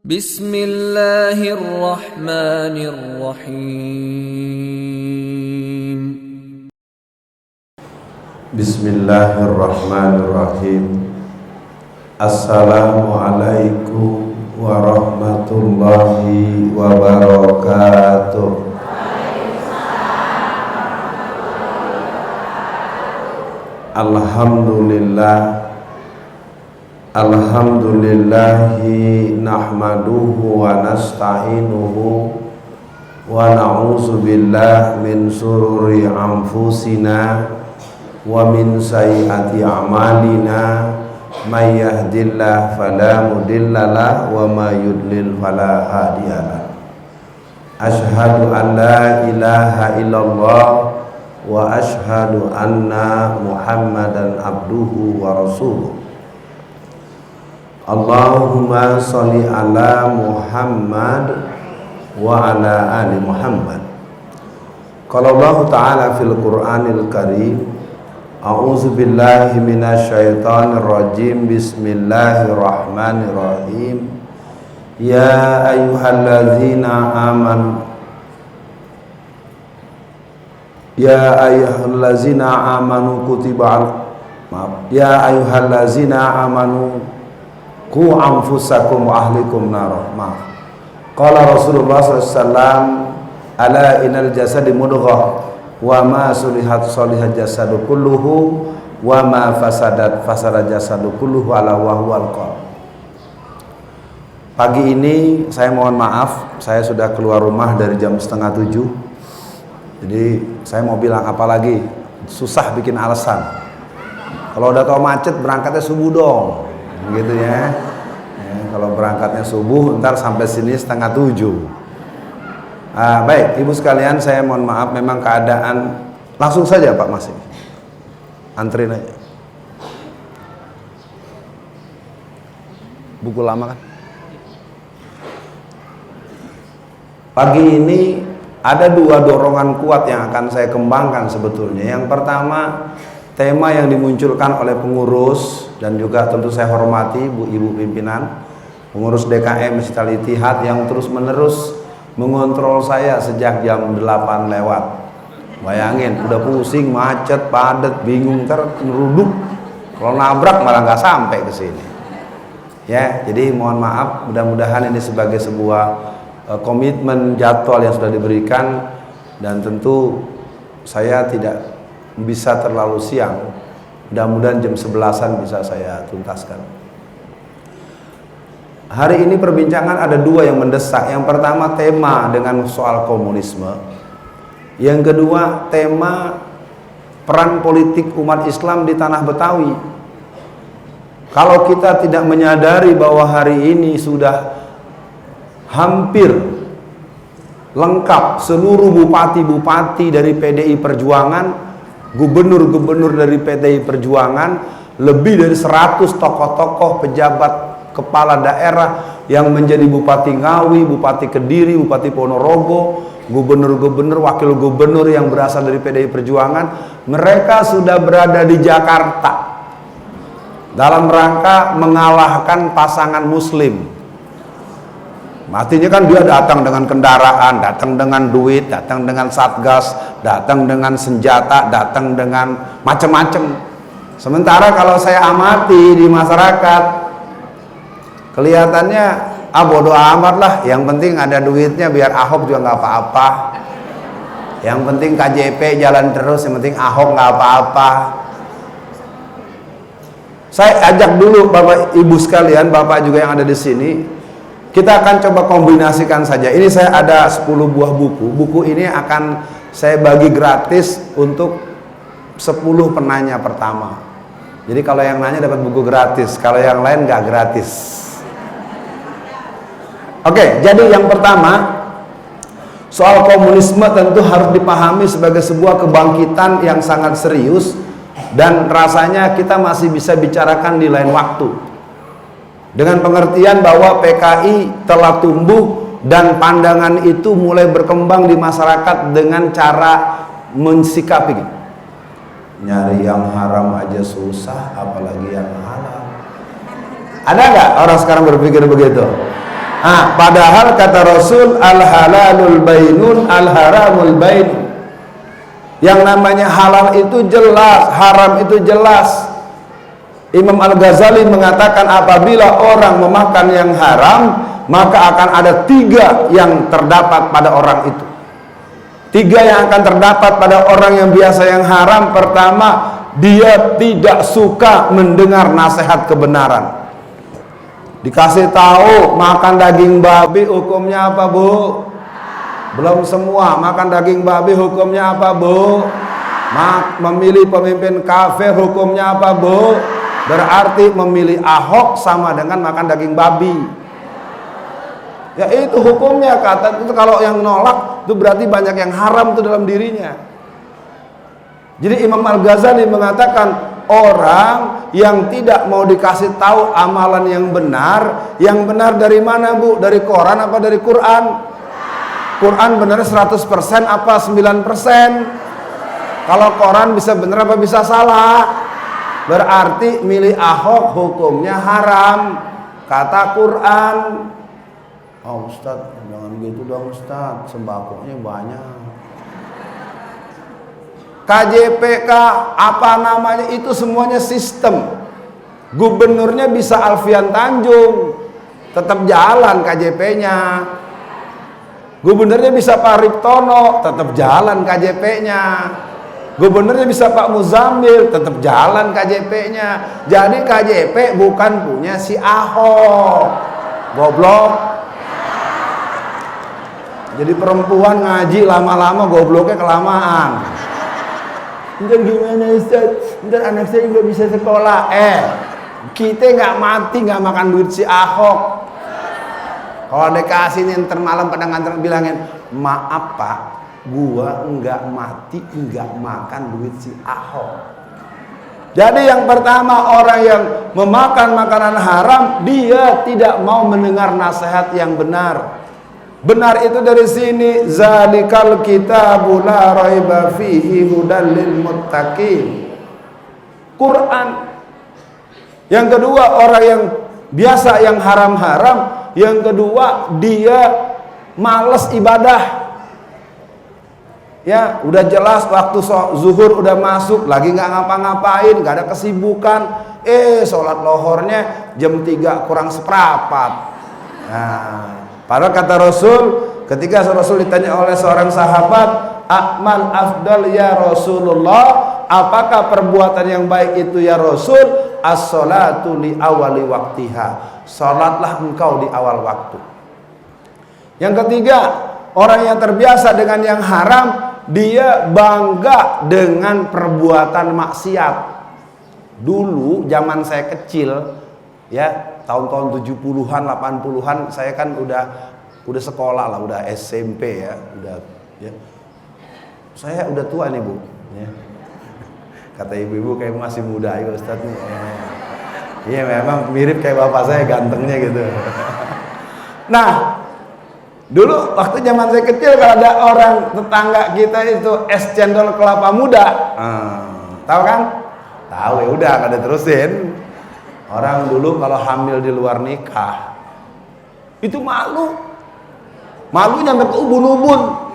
Bismillahirrahmanirrahim. Bismillahirrahmanirrahim. Assalamualaikum warahmatullahi wabarakatuh. Alhamdulillah. Alhamdulillahi nahmaduhu wa nasta'inuhu wa na'udzu billahi min sururi anfusina wa min sayyiati a'malina may yahdihillahu fala mudhillalah wa may yudlil fala hadiyalah. Asyhadu an la ilaha illallah wa asyhadu anna Muhammadan abduhu wa rasuluh. Allahumma sholli ala Muhammad wa ala ali Muhammad. Qala Allah Ta'ala fil Qur'anil Karim, a'udzu billahi minasyaitonir rajim. Bismillahirrahmanirrahim. Ya ayyuhalladzina amanu Ya ayyuhalladzina amanu qu anfusakum wa ahlikum nar. Qala Rasulullah sallallahu alaihi wasallam, ala innal jasadi mudghah wa ma sulihat solihat jasadu kulluhu wa ma fasadat fasada jasadu kulluhu ala wa huwal qalb. Pagi ini saya mohon maaf, saya sudah keluar rumah dari jam 6:30. Jadi saya mau bilang apa lagi, susah bikin alasan. Kalau udah tau macet berangkatnya subuh dong, gitu ya. Kalau berangkatnya subuh, ntar sampai sini 6:30. Baik, ibu sekalian, saya mohon maaf, memang keadaan. Langsung saja Pak Masih, antrin aja. Buku lama kan? Pagi ini ada dua dorongan kuat yang akan saya kembangkan sebetulnya. Yang pertama, tema yang dimunculkan oleh pengurus dan juga tentu saya hormati ibu pimpinan pengurus DKM Masjid Al-Ittihad yang terus menerus mengontrol saya sejak jam 8 lewat. Bayangin, udah pusing, macet, padat, bingung, ntar neruduk, kalau nabrak malah nggak sampai ke sini. Ya, jadi mohon maaf, mudah-mudahan ini sebagai sebuah komitmen jadwal yang sudah diberikan, dan tentu saya tidak bisa terlalu siang. Mudah-mudahan jam 11-an bisa saya tuntaskan. Hari ini perbincangan ada dua yang mendesak. Yang pertama tema dengan soal komunisme. Yang kedua tema peran politik umat Islam di tanah Betawi. Kalau kita tidak menyadari bahwa hari ini sudah hampir lengkap seluruh bupati-bupati dari PDI Perjuangan, gubernur-gubernur dari PDI Perjuangan, lebih dari 100 tokoh-tokoh pejabat kepala daerah yang menjadi Bupati Ngawi, Bupati Kediri, Bupati Ponorogo, gubernur-gubernur, wakil gubernur yang berasal dari PDI Perjuangan, mereka sudah berada di Jakarta dalam rangka mengalahkan pasangan Muslim. Artinya kan dia datang dengan kendaraan, datang dengan duit, datang dengan satgas, datang dengan senjata, datang dengan macam-macam. Sementara kalau saya amati di masyarakat, kelihatannya bodo amat lah, yang penting ada duitnya, biar Ahok juga nggak apa-apa. Yang penting KJP jalan terus, yang penting Ahok nggak apa-apa. Saya ajak dulu Bapak Ibu sekalian, Bapak juga yang ada di sini. Kita akan coba kombinasikan saja. Ini saya ada 10 buah buku. Buku ini akan saya bagi gratis untuk 10 penanya pertama. Jadi kalau yang nanya dapat buku gratis, kalau yang lain nggak gratis. Oke, jadi yang pertama, soal komunisme tentu harus dipahami sebagai sebuah kebangkitan yang sangat serius, dan rasanya kita masih bisa bicarakan di lain waktu. Dengan pengertian bahwa PKI telah tumbuh dan pandangan itu mulai berkembang di masyarakat dengan cara mensikapi. Nyari yang haram aja susah, apalagi yang halal. Ada nggak orang sekarang berpikir begitu? Padahal kata Rasul, al-halalul bainun, al-haramul bainun. Yang namanya halal itu jelas, haram itu jelas. Imam Al-Ghazali mengatakan apabila orang memakan yang haram, maka akan ada 3 yang terdapat pada orang itu. 3 yang akan terdapat pada orang yang biasa yang haram. Pertama, dia tidak suka mendengar nasihat kebenaran. Dikasih tahu makan daging babi hukumnya apa, Bu? Belum semua. Makan daging babi hukumnya apa, Bu? Memilih pemimpin kafir hukumnya apa, Bu? Berarti memilih Ahok sama dengan makan daging babi. Ya itu hukumnya, kata itu. Kalau yang nolak itu berarti banyak yang haram itu dalam dirinya. Jadi Imam Al-Ghazali mengatakan orang yang tidak mau dikasih tahu amalan yang benar dari mana, Bu? Dari Quran apa dari Quran? Quran benar 100% apa 9%? Kalau Quran bisa benar apa bisa salah? Berarti milih Ahok hukumnya haram, kata Quran. Oh Ustadz, jangan gitu dong Ustadz, sembakonya banyak. KJPK apa namanya itu semuanya sistem. Gubernurnya bisa Alfian Tanjung, tetap jalan KJP-nya. Gubernurnya bisa Pak Riptono, tetap jalan KJP-nya. Gubernurnya bisa Pak Muzamil, tetap jalan KJP-nya. Jadi KJP bukan punya si Ahok. Goblok. Jadi perempuan ngaji lama-lama gobloknya kelamaan. Ntar gimana Ustaz? Ntar anak saya nggak bisa sekolah. Kita nggak mati nggak makan duit si Ahok. Kalau dikasih nih ntar malam pada nganter bilangin, maaf Pak, gua nggak mati nggak makan duit si Ahok. Jadi yang pertama, orang yang memakan makanan haram, dia tidak mau mendengar nasihat yang benar. Benar itu dari sini, zalikal kitabu la raiba fihi hudal lil muttaqin. Quran. Yang kedua, orang yang biasa yang haram-haram, yang kedua dia malas ibadah. Ya, udah jelas waktu zuhur udah masuk, lagi nggak ngapa-ngapain, nggak ada kesibukan. Sholat lohornya jam 3 kurang seperempat. Nah, padahal kata Rasul, ketika Rasul ditanya oleh seorang sahabat, "Akmal afdal ya Rasulullah?" Apakah perbuatan yang baik itu ya Rasul? As-salatu li awali waktiha. Salatlah engkau di awal waktu. Yang ketiga, orang yang terbiasa dengan yang haram, dia bangga dengan perbuatan maksiat. Dulu zaman saya kecil, ya tahun-tahun 70-an, 80-an, saya kan udah sekolah lah, udah SMP ya, ya. Saya udah tua nih Bu, ya. Kata ibu-ibu kayak masih muda ya Ustadz nih. Iya memang mirip kayak bapak saya, gantengnya gitu. Nah, dulu waktu zaman saya kecil kalau ada orang tetangga kita itu es cendol kelapa muda, tahu kan? Tahu ya udah, nggak diterusin. Orang dulu kalau hamil di luar nikah itu malunya sampai ke ubun-ubun.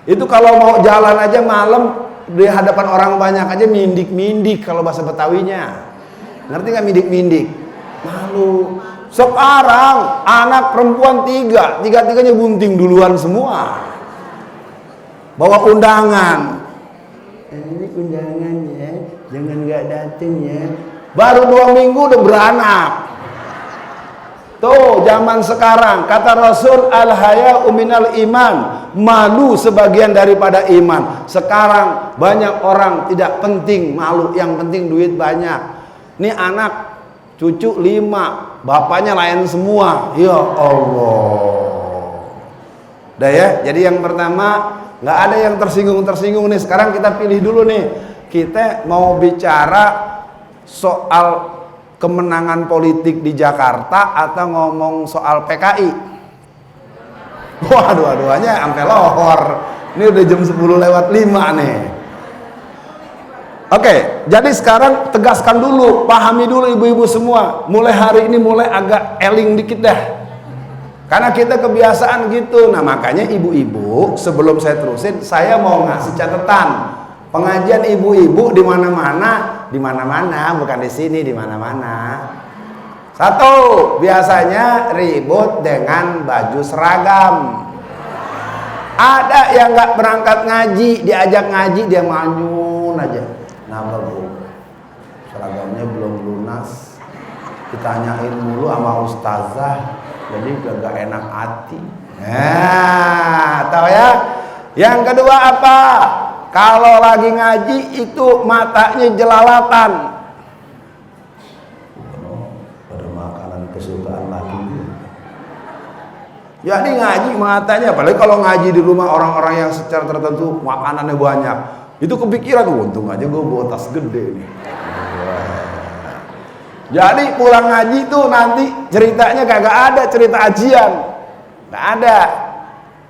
Itu kalau mau jalan aja malam di hadapan orang banyak aja mindik-mindik kalau bahasa Betawinya. Ngerti nggak mindik-mindik? Malu. Sekarang anak perempuan tiga-tiganya bunting duluan semua. Bawa undangan. Ini undangannya, jangan nggak dateng ya. Baru 2 minggu udah beranak. Tuh zaman sekarang kata Rasul, al-haya minal iman, malu sebagian daripada iman. Sekarang banyak orang tidak penting malu, yang penting duit banyak. Ini anak cucu 5, bapaknya lain semua. Ya Allah. Udah ya. Jadi yang pertama, nggak ada yang tersinggung nih. Sekarang kita pilih dulu nih. Kita mau bicara soal kemenangan politik di Jakarta atau ngomong soal PKI. Wah, dua-duanya sampai lohor. Ini udah jam 10:05 nih. Oke, jadi sekarang tegaskan dulu, pahami dulu ibu-ibu semua. Mulai hari ini mulai agak eling dikit dah. Karena kita kebiasaan gitu. Nah makanya ibu-ibu, sebelum saya terusin, saya mau ngasih catatan. Pengajian ibu-ibu di mana-mana, bukan di sini, di mana-mana. Satu, biasanya ribut dengan baju seragam. Ada yang nggak berangkat ngaji, diajak ngaji dia manyun aja. Nah bu, seragamnya belum lunas. Ditanyain mulu sama ustazah, jadi gak enak hati. Nah, tahu ya? Yang kedua apa? Kalau lagi ngaji itu matanya jelalatan. Ada makanan kesukaan lagi. Jadi ngaji matanya, apalagi kalau ngaji di rumah orang-orang yang secara tertentu makanannya banyak. Itu kepikiran, untung aja gue bawa tas gede nih. Jadi pulang ngaji tuh nanti ceritanya kagak ada cerita ajian, nggak ada.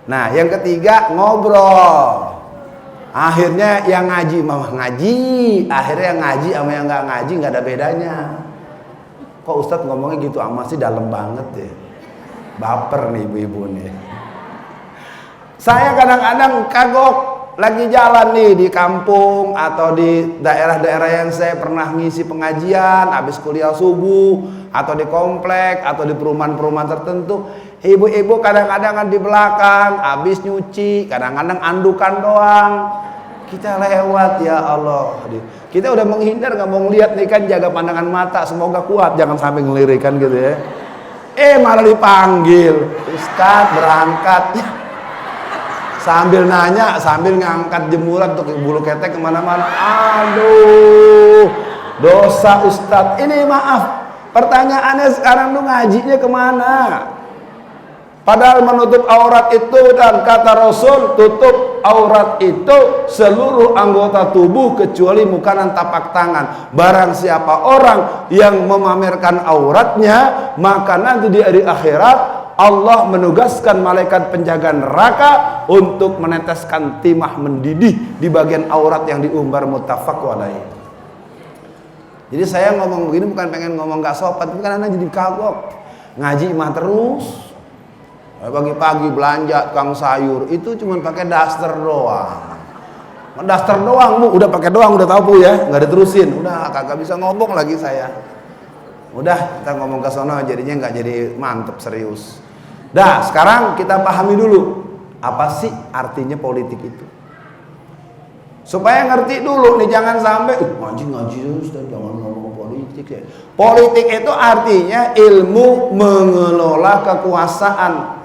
Nah yang ketiga ngobrol. Akhirnya yang ngaji mama ngaji, akhirnya yang ngaji sama yang nggak ngaji nggak ada bedanya. Kok Ustadz ngomongnya gitu amat sih, dalam banget ya. Baper nih ibu-ibu nih. Saya kadang-kadang kagok. Lagi jalan nih di kampung atau di daerah-daerah yang saya pernah ngisi pengajian habis kuliah subuh, atau di komplek atau di perumahan-perumahan tertentu, ibu-ibu kadang-kadang di belakang habis nyuci, kadang-kadang andukan doang. Kita lewat, ya Allah, kita udah menghindar, nggak mau ngeliat nih kan, jaga pandangan mata, semoga kuat jangan sampai ngelirikan gitu ya. Malah dipanggil Ustadz berangkat ya. Sambil nanya, sambil ngangkat jemuran untuk bulu ketek kemana-mana. Aduh, dosa Ustadz. Ini maaf, pertanyaannya sekarang tuh ngajinya kemana? Padahal menutup aurat itu, dan kata Rasul, tutup aurat itu seluruh anggota tubuh kecuali muka dan tapak tangan. Barang siapa orang yang memamerkan auratnya, maka nanti di hari akhirat Allah menugaskan malaikat penjaga neraka untuk meneteskan timah mendidih di bagian aurat yang diumbar, muttafaq alaih. Jadi saya ngomong begini bukan pengen ngomong gak sopan, tapi kan anak jadi kagok. Ngaji mah terus. Pagi-pagi belanja tukang sayur itu cuma pakai daster doang. Daster doang bu, udah pakai doang, udah tahu bu ya, nggak diterusin, udah kagak bisa ngomong lagi saya. Udah kita ngomong ke sono jadinya nggak jadi mantep serius. Dah, sekarang kita pahami dulu apa sih artinya politik itu. Supaya ngerti dulu nih, jangan sampai ngaji terus dan jangan ngomong politik ya. Politik itu artinya ilmu mengelola kekuasaan.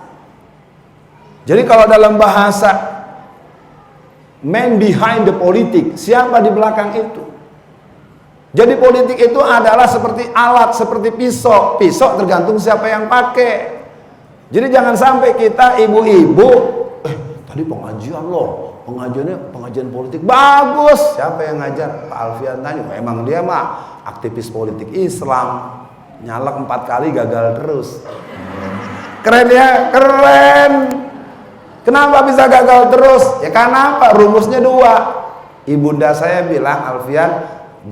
Jadi kalau dalam bahasa man behind the politik, siapa di belakang itu? Jadi politik itu adalah seperti alat, seperti pisau. Pisau tergantung siapa yang pakai. Jadi jangan sampai kita ibu-ibu, tadi pengajian loh, pengajian politik bagus. Siapa yang ngajar? Pak Alfian tadi. Emang dia mah aktivis politik Islam, nyalek 4 kali gagal terus. Keren ya, keren. Kenapa bisa gagal terus? Ya karena apa? Rumusnya 2. Ibunda saya bilang, Alfian,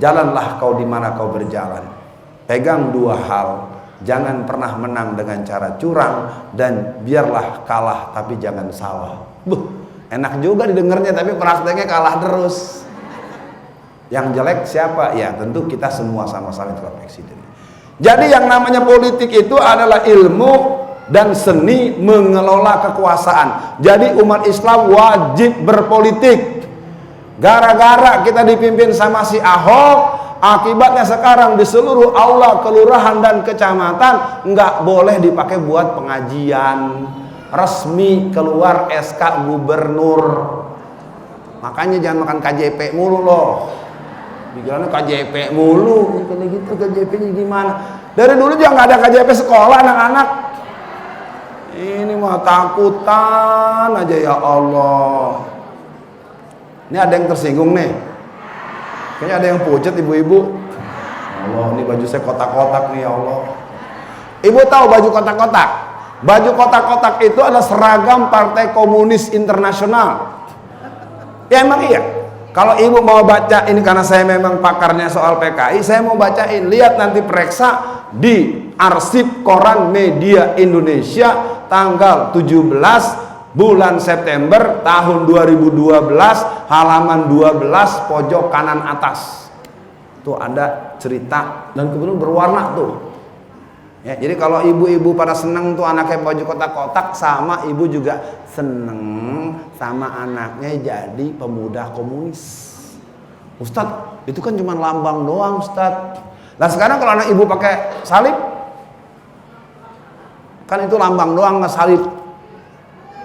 jalanlah kau di mana kau berjalan. Pegang 2 hal. Jangan pernah menang dengan cara curang, dan biarlah kalah tapi jangan salah. Enak juga didengarnya, tapi prakteknya kalah terus. Yang jelek siapa? Ya tentu kita semua sama-sama introspeksi. Jadi yang namanya politik itu adalah ilmu dan seni mengelola kekuasaan. Jadi umat Islam wajib berpolitik. Gara-gara kita dipimpin sama si Ahok, akibatnya sekarang di seluruh aula kelurahan dan kecamatan nggak boleh dipakai buat pengajian. Resmi keluar SK gubernur. Makanya jangan makan KJP mulu loh. Pikirannya KJP mulu. Kalau gitu KJP-nya gimana? Dari dulu juga nggak ada KJP sekolah anak-anak. Ini mah takutan aja, ya Allah. Ini ada yang tersinggung nih. Kayaknya ada yang pucat ibu-ibu. Allah, ini baju saya kotak-kotak nih, ya Allah. Ibu tahu baju kotak-kotak? Baju kotak-kotak itu adalah seragam Partai Komunis Internasional. Ya emang iya. Kalau ibu mau baca ini, karena saya memang pakarnya soal PKI, saya mau bacain. Lihat nanti, periksa di arsip Koran Media Indonesia tanggal 17 bulan September tahun 2012, halaman 12 pojok kanan atas. Tuh ada cerita dan kemudian berwarna tuh. Ya, jadi kalau ibu-ibu pada seneng tuh anaknya baju kotak-kotak, sama ibu juga seneng sama anaknya jadi pemuda komunis. Ustadz, itu kan cuma lambang doang, Ustadz. Nah sekarang kalau anak ibu pakai salib, kan itu lambang doang, nggak salib.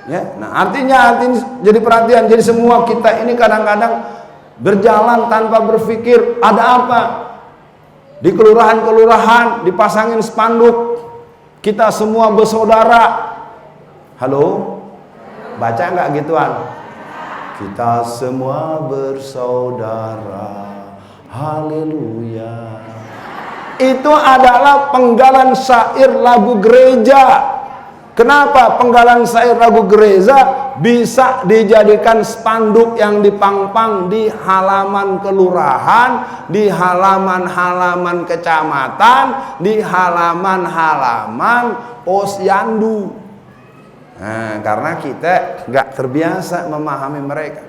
Ya, nah artinya jadi perhatian. Jadi semua kita ini kadang-kadang berjalan tanpa berpikir ada apa. Di kelurahan-kelurahan dipasangin spanduk, kita semua bersaudara. Halo? Baca nggak gituan? Kita semua bersaudara. Haleluya. Itu adalah penggalan syair lagu gereja. Kenapa penggalan syair lagu gereja bisa dijadikan spanduk yang dipangpang di halaman kelurahan, di halaman-halaman kecamatan, di halaman-halaman posyandu? Nah, karena kita nggak terbiasa memahami mereka.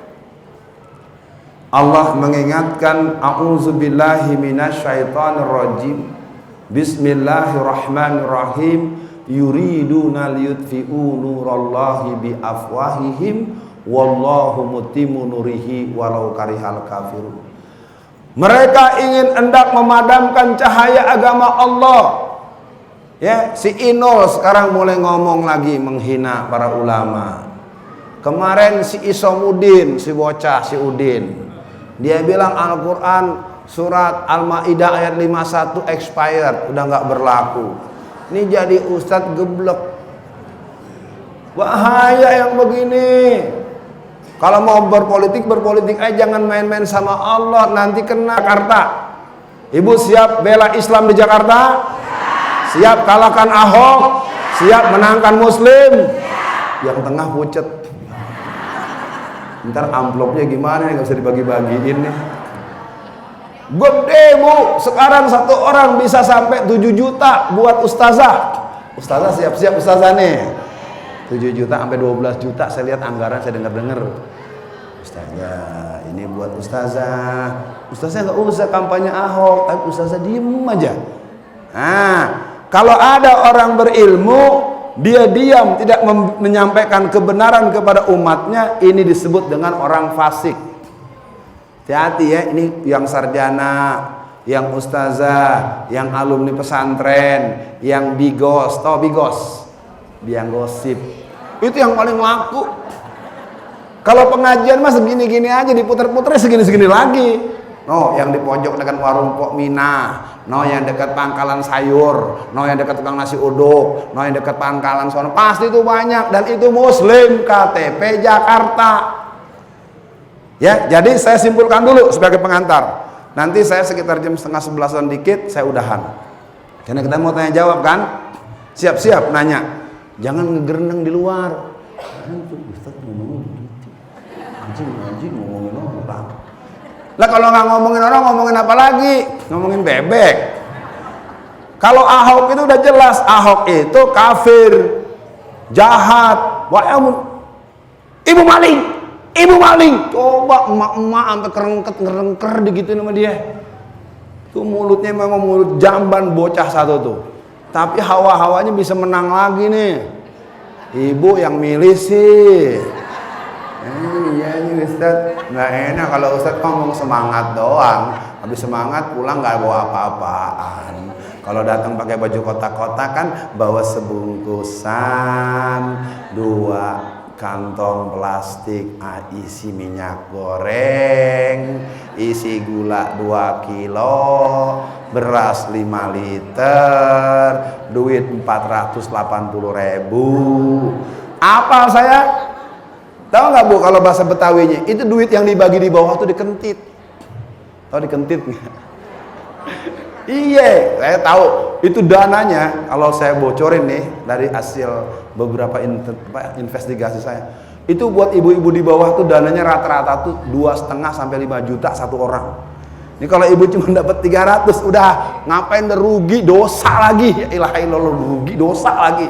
Allah mengingatkan, a'udzubillahi minasyaitonirrajim. Bismillahirrahmanirrahim. Yuriduna liyutfi'u nurallahi biafwahihim wallahu mutimmu nurihi walau karihal kafirun. Mereka ingin hendak memadamkan cahaya agama Allah. Ya, si Inul sekarang mulai ngomong lagi menghina para ulama. Kemarin si Isomudin, si bocah, si Udin, dia bilang Al-Quran surat Al-Ma'idah ayat 51 expired, udah nggak berlaku. Ini jadi ustadz geblek. Bahaya yang begini. Kalau mau berpolitik aja, jangan main-main sama Allah, nanti kena Jakarta. Ibu siap bela Islam di Jakarta? Siap kalahkan Ahok? Siap menangkan Muslim? Yang tengah pucet. Ntar amplopnya gimana nih, gak bisa dibagi-bagiin nih. Gede bu, sekarang satu orang bisa sampai 7 juta buat ustazah. Ustazah siap-siap ustazah nih. 7 juta sampai 12 juta, saya lihat anggaran, saya dengar-dengar. Ustazah, ini buat ustazah. Ustazah nggak usah kampanye Ahok, tapi ustazah diem aja. Nah, kalau ada orang berilmu, dia diam, tidak menyampaikan kebenaran kepada umatnya, ini disebut dengan orang fasik. Hati-hati ya, ini yang sarjana, yang ustazah, yang alumni pesantren, yang bigos, tau bigos? Biang gosip. Itu yang paling laku. Kalau pengajian mah segini-gini aja, diputer-puter segini-segini lagi. No, yang di pojok dekat warung Pok Minah, no yang dekat pangkalan sayur, no yang dekat tukang nasi uduk, no yang dekat pangkalan sono, pasti itu banyak, dan itu Muslim, KTP Jakarta. Ya, jadi saya simpulkan dulu sebagai pengantar. Nanti saya sekitar jam 10:30 dikit saya udahan. Karena kita mau tanya jawab kan? Siap-siap nanya. Jangan ngegereneng di luar. Ustaz ngomongin orang. Lah kalau nggak ngomongin orang, ngomongin apa lagi? Ngomongin bebek. Kalau Ahok itu udah jelas, Ahok itu kafir, jahat, ibu maling. Ibu maling, coba emak-emak sampai kerengker digituin sama dia. Tuh mulutnya memang mulut jamban bocah satu tuh. Tapi hawa-hawanya bisa menang lagi nih. Ibu yang milih sih. Iya nih Ustaz, nggak enak kalau Ustaz ngomong semangat doang. Habis semangat pulang nggak bawa apa-apaan. Kalau datang pakai baju kotak-kotak kan bawa sebungkusan, 2 kantong plastik, isi minyak goreng, isi gula 2 kilo, beras 5 liter, duit 480.000. Apa saya? Tahu nggak bu kalau bahasa Betawinya? Itu duit yang dibagi di bawah tuh dikentit. Tahu dikentit nggak? Iya, saya tahu. Itu dananya, kalau saya bocorin nih dari hasil beberapa investigasi saya, Itu buat ibu-ibu di bawah tuh dananya rata-rata tuh 2,5 sampai 5 juta satu orang. Ini kalau ibu cuma dapat 300, udah ngapain, udah rugi, dosa lagi. Ya ilaha illallah, rugi, dosa lagi.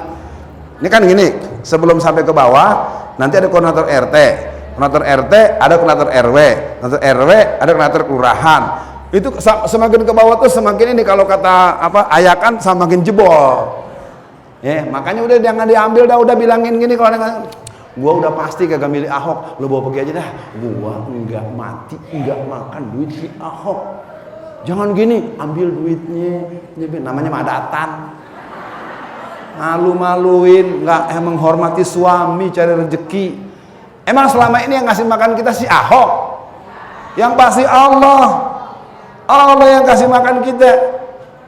Ini kan gini, sebelum sampai ke bawah, nanti ada koordinator RT. Koordinator RT, ada koordinator RW. Koordinator RW, ada koordinator kelurahan. Itu semakin ke bawah tuh semakin ini, kalau kata ayakan semakin jebol. Ya, makanya udah jangan diambil dah, udah bilangin gini kalau ada, gua udah pasti kagak milih Ahok, lo bawa pergi aja dah. Gua enggak mati, enggak makan duit si Ahok. Jangan gini, ambil duitnya, namanya madatan. Malu-maluin, enggak menghormati suami, cari rezeki. Emang selama ini yang ngasih makan kita si Ahok? Yang pasti Allah. Allah yang kasih makan kita.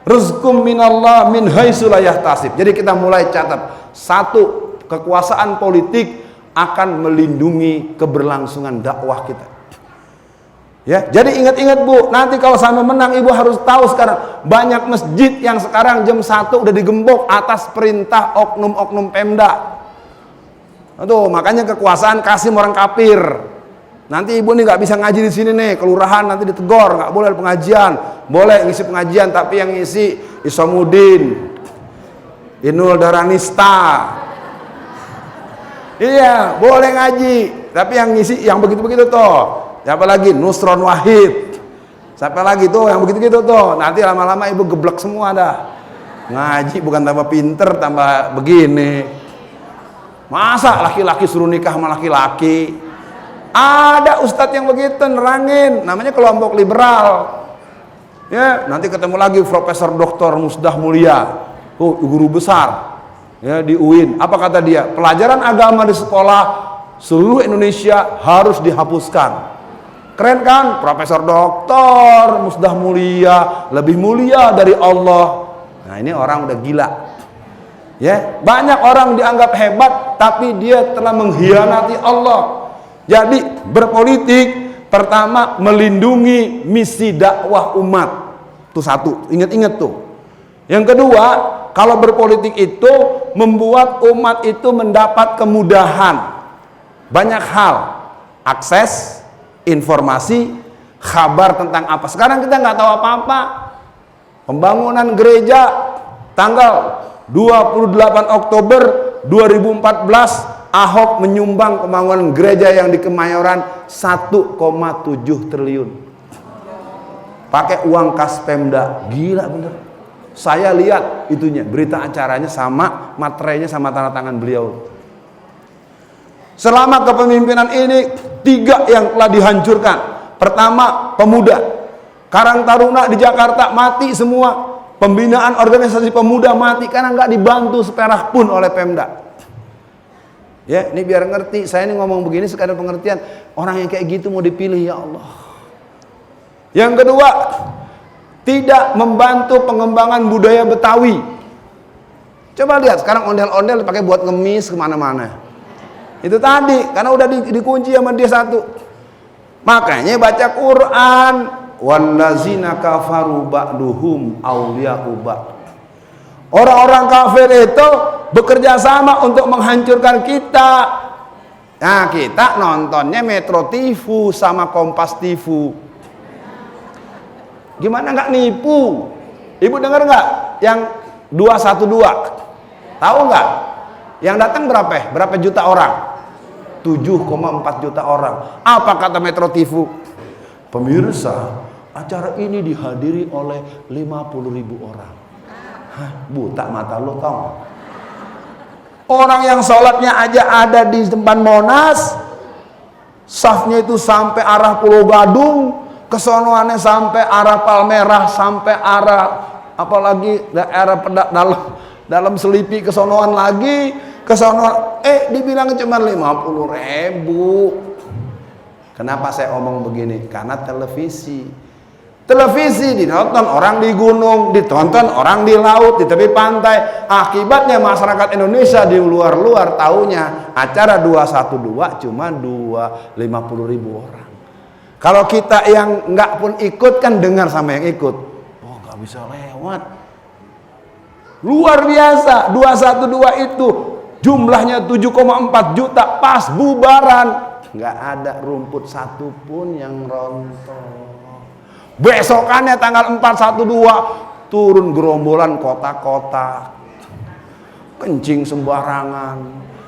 Rizqum minallah min haitsu la yahtasib. Jadi kita mulai catat, satu, kekuasaan politik akan melindungi keberlangsungan dakwah kita. Ya, jadi ingat-ingat Bu, nanti kalau sampai menang Ibu harus tahu sekarang banyak masjid yang sekarang jam 1 udah digembok atas perintah oknum-oknum Pemda. Aduh, makanya kekuasaan kasih orang kafir. Nanti Ibu nih nggak bisa ngaji di sini nih, kelurahan nanti ditegor, nggak boleh pengajian. Boleh ngisi pengajian, tapi yang ngisi Isamudin, Inul Daranista. Iya, boleh ngaji, tapi yang ngisi yang begitu-begitu tuh. Siapa lagi? Nusron Wahid. Siapa lagi tuh yang begitu-begitu tuh. Nanti lama-lama Ibu geblek semua dah. Ngaji bukan tambah pinter, tambah begini. Masa laki-laki suruh nikah sama laki-laki? Ada ustadz yang begitu nerangin, namanya kelompok liberal. Ya, nanti ketemu lagi Profesor Dr. Musdah Mulia, guru besar ya di UIN. Apa kata dia? Pelajaran agama di sekolah seluruh Indonesia harus dihapuskan. Keren kan? Profesor Dr. Musdah Mulia, lebih mulia dari Allah. Nah, ini orang udah gila. Ya, banyak orang dianggap hebat tapi dia telah mengkhianati Allah. Jadi berpolitik pertama melindungi misi dakwah umat. Itu satu, ingat-ingat tuh. Yang kedua, kalau berpolitik itu membuat umat itu mendapat kemudahan. Banyak hal, akses, informasi, kabar tentang apa. Sekarang kita nggak tahu apa-apa. Pembangunan gereja tanggal 28 Oktober 2014, Ahok menyumbang pembangunan gereja yang di Kemayoran 1,7 triliun. Pakai uang kas Pemda. Gila bener. Saya lihat itunya, berita acaranya sama materainya sama tanda tangan beliau. Selama kepemimpinan ini 3 yang telah dihancurkan. Pertama, pemuda. Karang Taruna di Jakarta mati semua. Pembinaan organisasi pemuda mati karena nggak dibantu seperak pun oleh Pemda. Ya, ini biar ngerti. Saya ini ngomong begini sekadar pengertian. Orang yang kayak gitu mau dipilih, ya Allah. Yang kedua, tidak membantu pengembangan budaya Betawi. Coba lihat sekarang ondel-ondel dipakai buat ngemis kemana-mana. Itu tadi karena udah dikunci sama dia satu. Makanya baca Quran, wallazina kafaru ba'duhum awliya'u ba'd. Orang-orang kafir itu bekerja sama untuk menghancurkan kita. Nah, kita nontonnya Metro TV sama Kompas TV. Gimana nggak nipu? Ibu dengar nggak yang 212? Tahu nggak? Yang datang berapa? Berapa juta orang? 7,4 juta orang. Apa kata Metro TV? Pemirsa, acara ini dihadiri oleh 50.000 orang. Hah, buta mata lo tau? Orang yang sholatnya aja ada di depan Monas, safnya itu sampai arah Pulau Gadung, kesonoannya sampai arah Palmerah, sampai arah apalagi daerah dalam Selipi, kesonoan lagi, kesonoan, dibilang cuma 50.000. Kenapa saya omong begini? Karena televisi ditonton orang di gunung, ditonton orang di laut, di tepi pantai. Akibatnya masyarakat Indonesia di luar-luar taunya acara 212 cuma 50.000 orang. Kalau kita yang nggak pun ikut kan dengar sama yang ikut. Oh, nggak bisa lewat. Luar biasa 212 itu jumlahnya 7,4 juta, pas bubaran nggak ada rumput satupun yang rontok. Besokannya tanggal 4/12 turun gerombolan kota-kota, kencing sembarangan.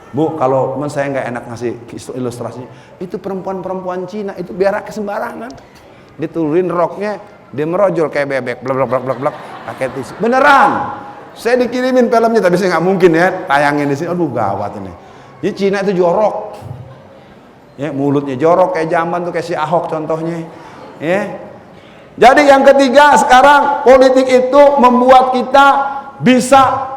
Bu, kalau saya nggak enak ngasih ilustrasinya, itu perempuan-perempuan Cina itu berak sembarangan, diturunin roknya, dia merojol kayak bebek, blak blak blak blak, pakai tisu. Beneran, saya dikirimin filmnya, tapi saya nggak mungkin ya tayangin di sini. Aduh gawat ini. Jadi Cina itu jorok, ya mulutnya jorok kayak zaman tuh, kayak si Ahok contohnya, ya. Jadi yang ketiga, sekarang politik itu membuat kita bisa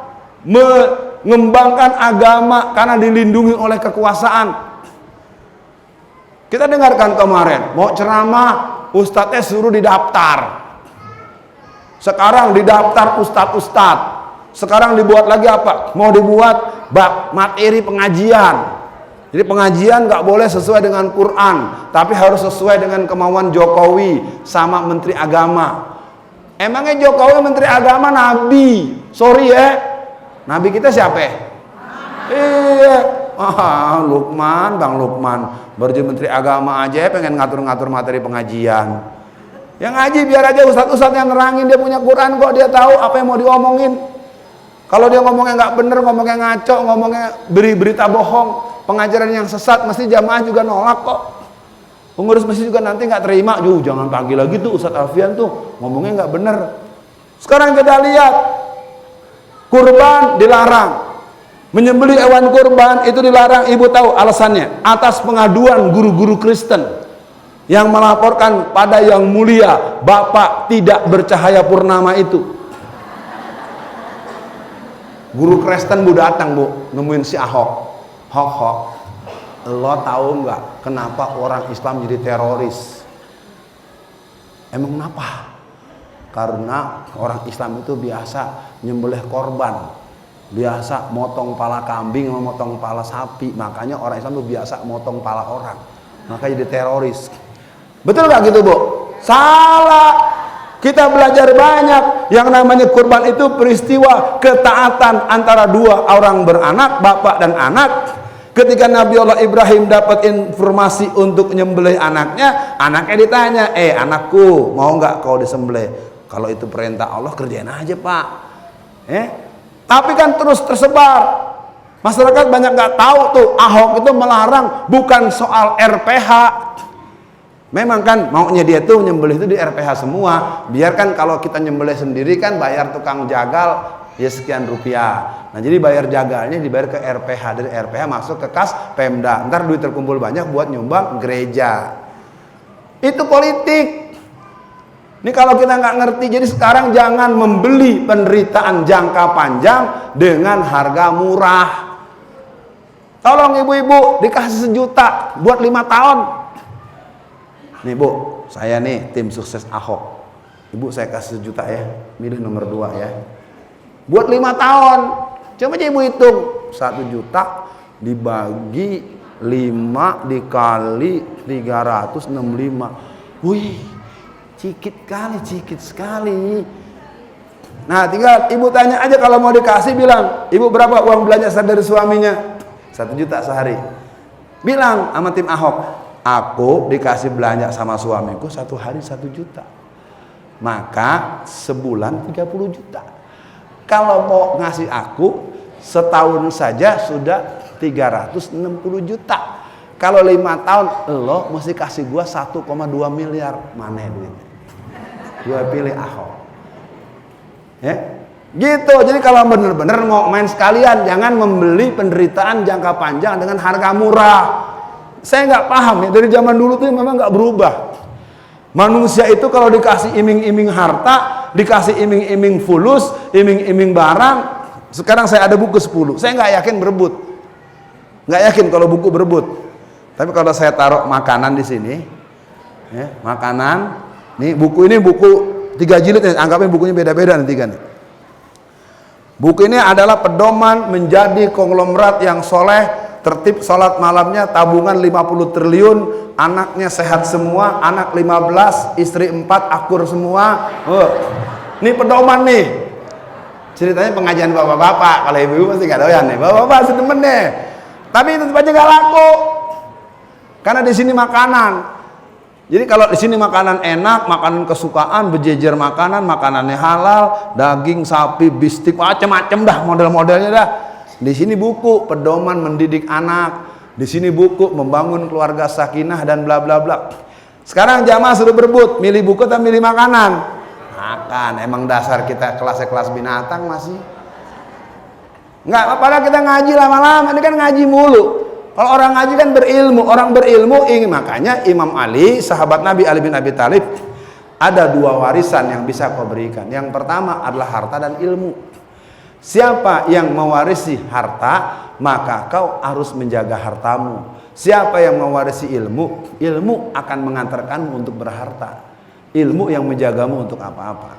mengembangkan agama karena dilindungi oleh kekuasaan. Kita dengarkan kemarin, mau ceramah, ustadznya suruh didaftar. Sekarang didaftar ustadz-ustadz. Sekarang dibuat lagi apa? Mau dibuat materi pengajian. Jadi pengajian nggak boleh sesuai dengan Quran, tapi harus sesuai dengan kemauan Jokowi sama Menteri Agama. Emangnya Jokowi Menteri Agama Nabi? Sorry ya, Nabi kita siapa? Iya, Lukman, Bang Lukman, baru jadi Menteri Agama aja pengen ngatur-ngatur materi pengajian. Yang ngaji biar aja ustadz-ustadz yang nerangin, dia punya Quran kok, dia tahu apa yang mau diomongin. Kalau dia ngomongnya nggak bener, ngomongnya ngaco, ngomongnya beri berita bohong, pengajaran yang sesat, mesti jamaah juga nolak kok. Pengurus masjid juga nanti nggak terima. Jangan panggil lagi tuh Ustadz Alfian tuh, ngomongnya nggak bener. Sekarang kita lihat, kurban dilarang, menyembelih hewan kurban itu dilarang. Ibu tahu alasannya? Atas pengaduan guru-guru Kristen yang melaporkan pada yang mulia, Bapak tidak bercahaya purnama itu. Guru Kristen Bu datang, Bu, nemuin si Ahok. Hok, lo tahu nggak kenapa orang Islam jadi teroris? Emang kenapa? Karena orang Islam itu biasa nyembelih korban, biasa motong pala kambing, motong pala sapi. Makanya orang Islam itu biasa motong pala orang, makanya jadi teroris. Betul nggak gitu, Bu? Salah. Kita belajar banyak. Yang namanya kurban itu peristiwa ketaatan antara dua orang beranak, bapak dan anak. Ketika Nabi Allah Ibrahim dapat informasi untuk menyembelih anaknya, anaknya ditanya, anakku mau nggak kau disembelih? Kalau itu perintah Allah, kerjain aja Pak. Tapi kan terus tersebar. Masyarakat banyak nggak tahu tuh, Ahok itu melarang bukan soal RPH. Memang kan maunya dia tuh nyembelih itu di RPH semua. Biarkan kalau kita nyembelih sendiri kan bayar tukang jagal ya sekian rupiah. Nah jadi bayar jagalnya dibayar ke RPH, dari RPH masuk ke kas Pemda. Ntar duit terkumpul banyak buat nyumbang gereja. Itu politik. Ini kalau kita nggak ngerti, jadi sekarang jangan membeli penderitaan jangka panjang dengan harga murah. Tolong ibu-ibu dikasih 1 juta buat 5 tahun. Nih Bu, saya nih tim sukses Ahok. Ibu saya kasih 1 juta ya, milih nomor 2 ya. Buat 5 tahun. Coba aja ibu hitung, 1 juta dibagi 5 dikali 365. Wih, cikit sekali. Nah tinggal ibu tanya aja, kalau mau dikasih bilang, ibu berapa uang belanja dari suaminya? 1 juta sehari. Bilang sama tim Ahok, aku dikasih belanja sama suamiku 1 hari 1 juta. Maka sebulan 30 juta. Kalau mau ngasih aku setahun saja sudah 360 juta. Kalau 5 tahun lo mesti kasih gua 1,2 miliar. Mana duitnya? Gua pilih Ahok. Ya. Gitu. Jadi kalau bener-bener mau main sekalian, jangan membeli penderitaan jangka panjang dengan harga murah. Saya nggak paham ya, dari zaman dulu tuh memang nggak berubah. Manusia itu kalau dikasih iming-iming harta, dikasih iming-iming fulus, iming-iming barang. Sekarang saya ada buku 10, saya nggak yakin berebut. Nggak yakin kalau buku berebut. Tapi kalau saya taruh makanan di sini, ya, makanan, nih buku ini buku 3 jilid, anggapnya bukunya beda-beda nanti kan. Buku ini adalah pedoman menjadi konglomerat yang soleh, tertib sholat malamnya, tabungan 50 triliun, anaknya sehat semua, anak 15, istri 4, akur semua. Ini pedoman nih. Ceritanya pengajian bapak-bapak, kalau ibu-ibu pasti gak doyan nih. Bapak-bapak sedemen deh. Tapi itu aja gak laku. Karena di sini makanan. Jadi kalau di sini makanan enak, makanan kesukaan, berjejer makanan, makanannya halal, daging, sapi, bistik, macam-macam dah model-modelnya dah. Di sini buku pedoman mendidik anak, di sini buku membangun keluarga sakinah dan bla bla bla. Sekarang jamaah sudah berebut, milih buku atau milih makanan? Makan. Emang dasar kita kelas binatang masih. Enggak, padahal kita ngaji lama-lama, ini kan ngaji mulu. Kalau orang ngaji kan berilmu, orang berilmu ingin, makanya Imam Ali, sahabat Nabi Ali bin Abi Thalib, ada dua warisan yang bisa kau berikan. Yang pertama adalah harta dan ilmu. Siapa yang mewarisi harta, maka kau harus menjaga hartamu. Siapa yang mewarisi ilmu, ilmu akan mengantarkanmu untuk berharta. Ilmu yang menjagamu untuk apa-apa.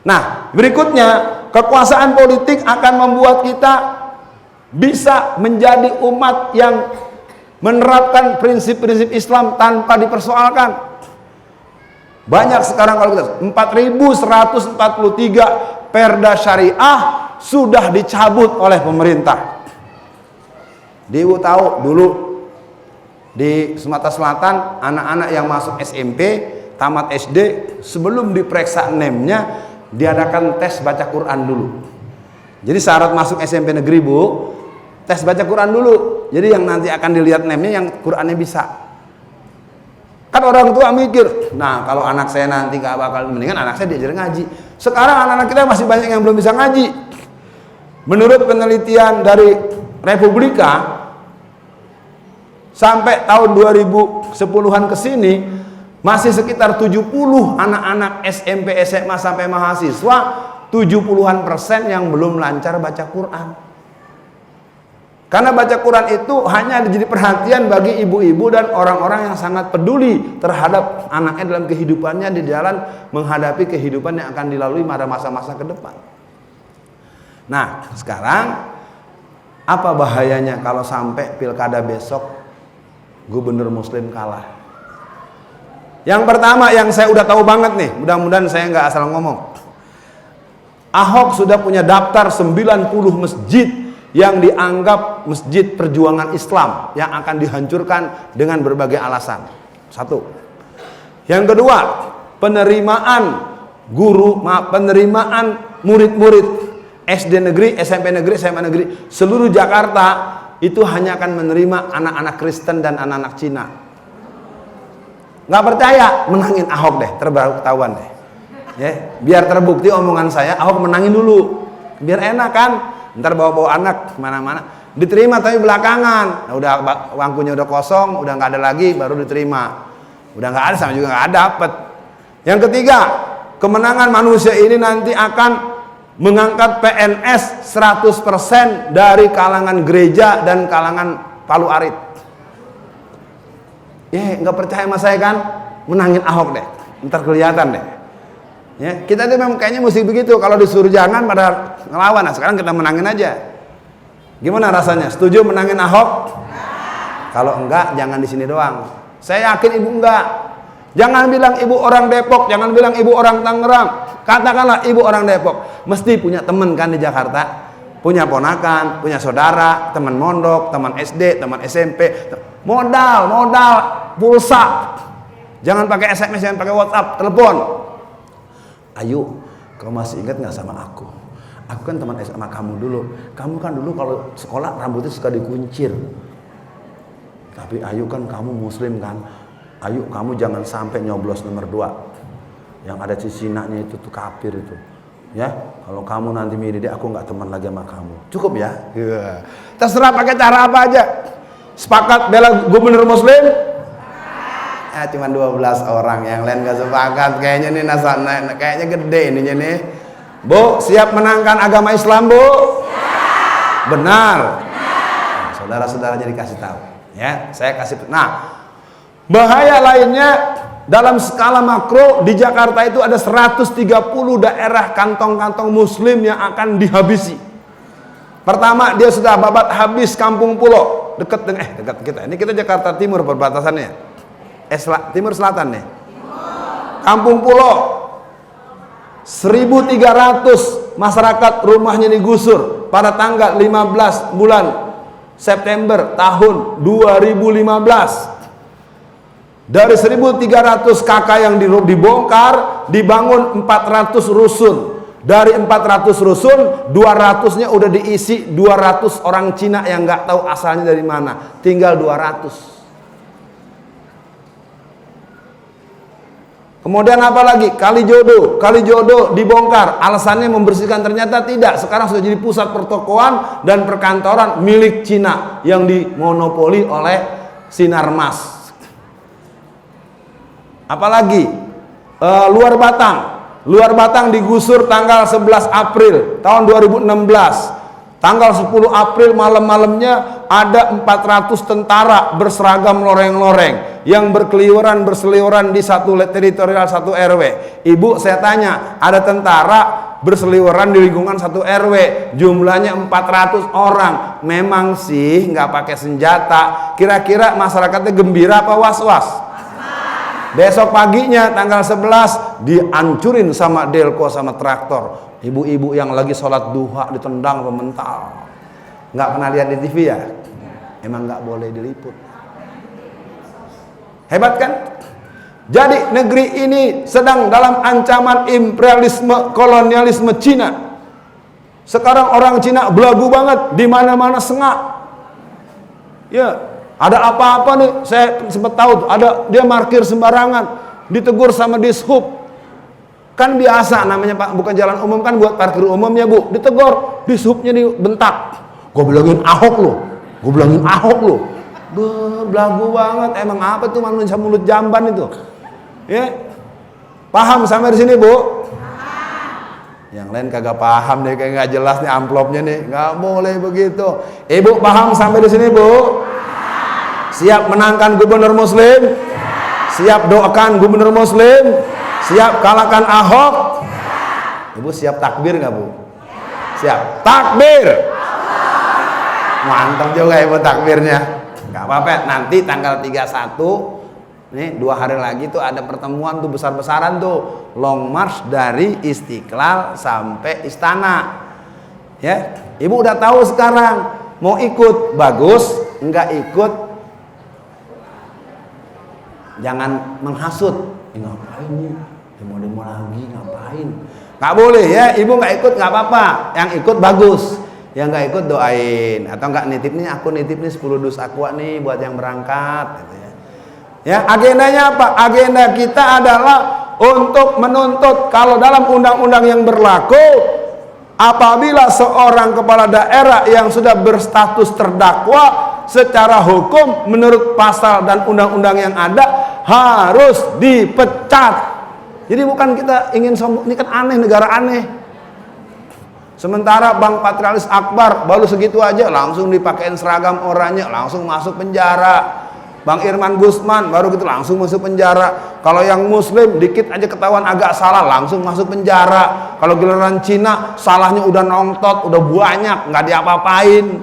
Nah, berikutnya, kekuasaan politik akan membuat kita bisa menjadi umat yang menerapkan prinsip-prinsip Islam tanpa dipersoalkan. Banyak sekarang kalau kita 4.143 perda syariah sudah dicabut oleh pemerintah. Ibu tahu dulu di Sumatera Selatan anak-anak yang masuk SMP, tamat SD, sebelum diperiksa NEM-nya diadakan tes baca Quran dulu. Jadi syarat masuk SMP negeri, Bu, tes baca Quran dulu. Jadi yang nanti akan dilihat NEM-nya yang Qurannya bisa. Kan orang tua mikir, nah kalau anak saya nanti gak bakal, mendingan anak saya diajar ngaji. Sekarang anak-anak kita masih banyak yang belum bisa ngaji. Menurut penelitian dari Republika, sampai tahun 2010-an ke sini masih sekitar 70 anak-anak SMP, SMA sampai mahasiswa, 70-an% yang belum lancar baca Quran. Karena baca Quran itu hanya jadi perhatian bagi ibu-ibu dan orang-orang yang sangat peduli terhadap anaknya dalam kehidupannya di jalan menghadapi kehidupan yang akan dilalui pada masa-masa ke depan. Nah, sekarang apa bahayanya kalau sampai pilkada besok gubernur muslim kalah? Yang pertama yang saya udah tahu banget nih, mudah-mudahan saya nggak asal ngomong. Ahok sudah punya daftar 90 masjid yang dianggap masjid perjuangan Islam yang akan dihancurkan dengan berbagai alasan. Satu. Yang kedua, penerimaan murid-murid SD negeri, SMP negeri, SMA negeri seluruh Jakarta itu hanya akan menerima anak-anak Kristen dan anak-anak Cina. Nggak percaya, menangin Ahok deh, ketahuan deh. Ya, biar terbukti omongan saya, Ahok menangin dulu. Biar enak kan, ntar bawa-bawa anak kemana-mana. Diterima tapi belakangan. Nah, udah bangkunya udah kosong, udah nggak ada lagi, baru diterima. Udah nggak ada, sama juga nggak dapet. Yang ketiga, kemenangan manusia ini nanti akan mengangkat PNS 100% dari kalangan gereja dan kalangan Palu Arit. Nggak percaya sama saya kan? Menangin Ahok deh, ntar kelihatan deh. Ya, kita tuh memang kayaknya mesti begitu. Kalau disuruh jangan pada ngelawan. Nah, sekarang kita menangin aja. Gimana rasanya? Setuju menangin Ahok? Kalau enggak, jangan di sini doang. Saya yakin ibu enggak. Jangan bilang ibu orang Depok, jangan bilang ibu orang Tangerang. Katakanlah ibu orang Depok. Mesti punya teman kan di Jakarta. Punya ponakan, punya saudara, teman mondok, teman SD, teman SMP. Modal pulsa. Jangan pakai SMS, jangan pakai WhatsApp, telepon. Ayo, kau masih ingat nggak sama aku? Aku kan teman SMA kamu dulu. Kamu kan dulu kalau sekolah rambutnya suka dikuncir. Tapi Ayu kan kamu muslim kan? Ayu kamu jangan sampai nyoblos nomor 2. Yang ada cicinanya itu tuh kafir itu. Ya, kalau kamu nanti milih dia, aku nggak teman lagi sama kamu. Cukup ya? Yeah. Terserah pakai cara apa aja. Sepakat bela gubernur muslim? Cuma 12 orang, yang lain gak sepakat. Kayaknya nih kayaknya gede ininya nih. Bu, siap menangkan agama Islam, Bu? Benar. Nah, saudara-saudara jadi kasih tahu. Ya, saya kasih. Nah, bahaya lainnya dalam skala makro di Jakarta itu ada 130 daerah kantong-kantong muslim yang akan dihabisi. Pertama, dia sudah babat habis Kampung Pulo, dekat kita. Ini kita Jakarta Timur perbatasannya. Timur Selatan nih. Kampung Pulo 1.300 masyarakat rumahnya digusur pada tanggal 15 bulan September tahun 2015. Dari 1.300 kakak yang dibongkar, dibangun 400 rusun. Dari 400 rusun, 200-nya udah diisi 200 orang Cina yang nggak tahu asalnya dari mana. Tinggal 200. Kemudian apa lagi? Kalijodo dibongkar. Alasannya membersihkan, ternyata tidak. Sekarang sudah jadi pusat pertokoan dan perkantoran milik Cina yang dimonopoli oleh Sinarmas. Apalagi Luar Batang digusur tanggal 11 April tahun 2016. Tanggal 10 April malam-malamnya ada 400 tentara berseragam loreng-loreng yang berseliweran di satu teritorial satu RW. Ibu, saya tanya, ada tentara berseliweran di lingkungan satu RW, jumlahnya 400 orang. Memang sih nggak pakai senjata. Kira-kira masyarakatnya gembira apa was-was? Besok paginya tanggal 11 dihancurin sama Delco sama traktor. Ibu-ibu yang lagi sholat duha ditendang pemental. Nggak pernah lihat di TV ya? Emang nggak boleh diliput. Hebat kan? Jadi negeri ini sedang dalam ancaman imperialisme kolonialisme Cina. Sekarang orang Cina belagu banget, di mana-mana sengak. Ya, ada apa-apa nih, saya sempat tahu ada dia parkir sembarangan, ditegur sama dishub. Kan biasa namanya Pak, bukan jalan umum kan buat parkir umumnya Bu, ditegur, dishubnya dibentak. Gue bilangin Ahok lo. Belagu banget, emang apa tuh manusia mulut jamban itu? Ya, paham sampai di sini Bu? Yang lain kagak paham deh, kayak nggak jelas nih amplopnya nih, nggak boleh begitu. Ibu paham sampai di sini Bu? Siap menangkan gubernur Muslim? Siap doakan gubernur Muslim? Siap kalahkan Ahok? Ibu siap takbir nggak Bu? Siap takbir. Mantap juga Ibu takbirnya. Nggak apa-apa, nanti tanggal 31 nih 2 hari lagi tuh ada pertemuan tuh besar-besaran tuh, long march dari Istiqlal sampai Istana. Ya, Ibu udah tahu sekarang. Mau ikut bagus, nggak ikut jangan menghasut. Ngapain nih? Demo-demo lagi ngapain? Nggak boleh ya, Ibu nggak ikut nggak apa-apa. Yang ikut bagus, yang nggak ikut doain. Atau nggak nitip nih, aku nitip nih 10 dus aqua nih buat yang berangkat. Gitu ya. Ya, agendanya apa? Agenda kita adalah untuk menuntut kalau dalam undang-undang yang berlaku, apabila seorang kepala daerah yang sudah berstatus terdakwa secara hukum menurut pasal dan undang-undang yang ada harus dipecat. Jadi bukan kita ingin sombong, ini kan aneh, negara aneh. Sementara Bang Patrialis Akbar baru segitu aja langsung dipakein seragam oranye, langsung masuk penjara. Bang Irman Gusman baru gitu langsung masuk penjara. Kalau yang Muslim dikit aja ketahuan agak salah langsung masuk penjara. Kalau giliran Cina salahnya udah nongtot, udah banyak, nggak diapa-apain.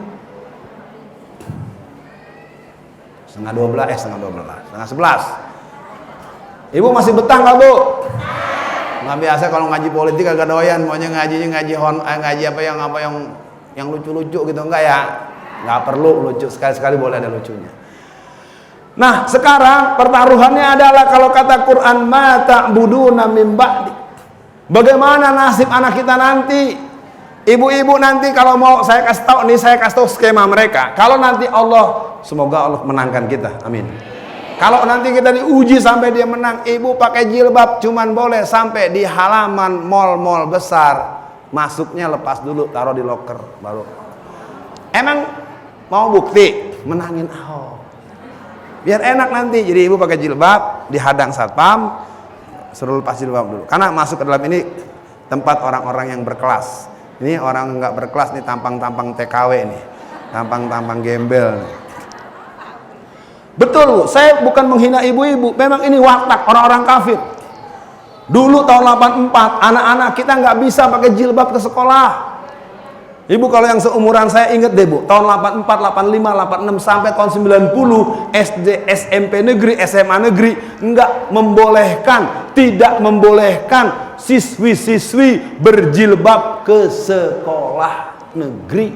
Setengah 11. Ibu masih betah nggak Bu? Nggak biasa kalau ngaji politik agak doyan, maunya ngaji apa yang lucu-lucu gitu, enggak ya? Nggak perlu lucu, sekali-sekali boleh ada lucunya. Nah sekarang pertaruhannya adalah kalau kata Quran ma ta'buduna min ba'di. Bagaimana nasib anak kita nanti? Ibu-ibu nanti kalau mau saya kasih tahu skema mereka. Kalau nanti Allah, semoga Allah menangkan kita, amin. Kalau nanti kita diuji sampai dia menang, ibu pakai jilbab cuman boleh sampai di halaman mall-mall besar. Masuknya lepas dulu, taruh di loker baru. Emang mau bukti menangin Ahok? Biar enak nanti. Jadi ibu pakai jilbab, dihadang satpam, suruh lepas jilbab dulu. Karena masuk ke dalam ini tempat orang-orang yang berkelas. Ini orang nggak berkelas nih, tampang-tampang TKW nih, tampang-tampang gembel nih. Betul Bu, saya bukan menghina ibu-ibu, memang ini watak orang-orang kafir. Dulu tahun 84, anak-anak kita nggak bisa pakai jilbab ke sekolah. Ibu kalau yang seumuran saya ingat deh Bu, tahun 84, 85, 86 sampai tahun 90 SD, SMP negeri, SMA negeri enggak membolehkan, tidak membolehkan siswi-siswi berjilbab ke sekolah negeri.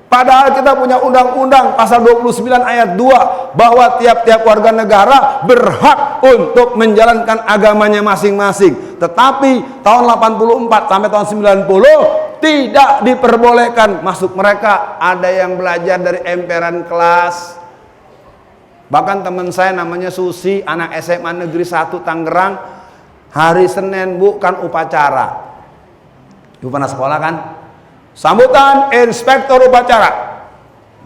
Padahal kita punya undang-undang pasal 29 ayat 2 bahwa tiap-tiap warga negara berhak untuk menjalankan agamanya masing-masing. Tetapi tahun 84 sampai tahun 90 tidak diperbolehkan masuk. Mereka ada yang belajar dari emperan kelas. Bahkan teman saya namanya Susi, anak SMA Negeri 1 Tangerang, hari Senin Bu kan upacara. Ibu pernah sekolah kan? Sambutan inspektur upacara.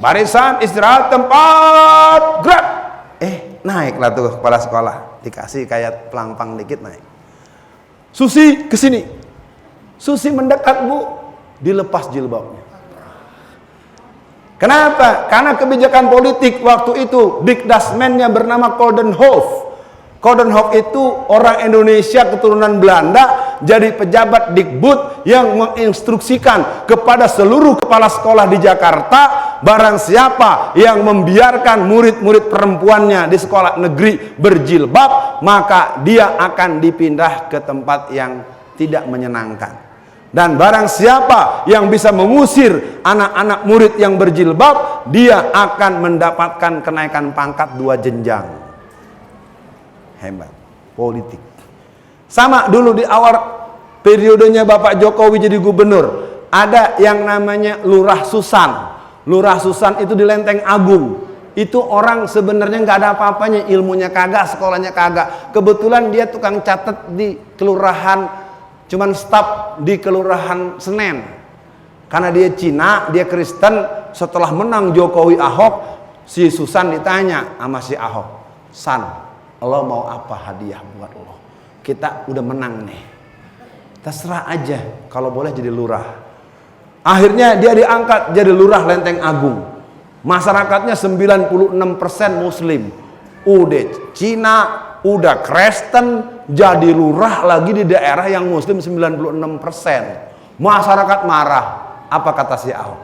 Barisan istirahat tempat gerak. Naiklah tuh kepala sekolah, dikasih kayak pelang-pelang dikit naik. Susi kesini. Susi mendekat Bu, dilepas jilbabnya. Kenapa? Karena kebijakan politik waktu itu, Dikdasmennya bernama Koldenhof. Koldenhof itu orang Indonesia keturunan Belanda, jadi pejabat Dikbud yang menginstruksikan kepada seluruh kepala sekolah di Jakarta, barang siapa yang membiarkan murid-murid perempuannya di sekolah negeri berjilbab, maka dia akan dipindah ke tempat yang tidak menyenangkan. Dan barang siapa yang bisa mengusir anak-anak murid yang berjilbab, dia akan mendapatkan kenaikan pangkat 2 jenjang. Hebat, politik. Sama dulu di awal periodenya Bapak Jokowi jadi gubernur, ada yang namanya Lurah Susan. Lurah Susan itu di Lenteng Agung. Itu orang sebenarnya nggak ada apa-apanya, ilmunya kagak, sekolahnya kagak. Kebetulan dia tukang catat di kelurahan, cuman staf di kelurahan Senen. Karena dia Cina, dia Kristen. Setelah menang Jokowi Ahok, si Susan ditanya sama si Ahok, "San, lo mau apa hadiah buat lo? Kita udah menang nih. Terserah aja, kalau boleh jadi lurah." Akhirnya dia diangkat jadi lurah Lenteng Agung. Masyarakatnya 96% Muslim. Udah Cina, udah Kristen, jadi lurah lagi di daerah yang Muslim 96%. Masyarakat marah. Apa kata si Ahok?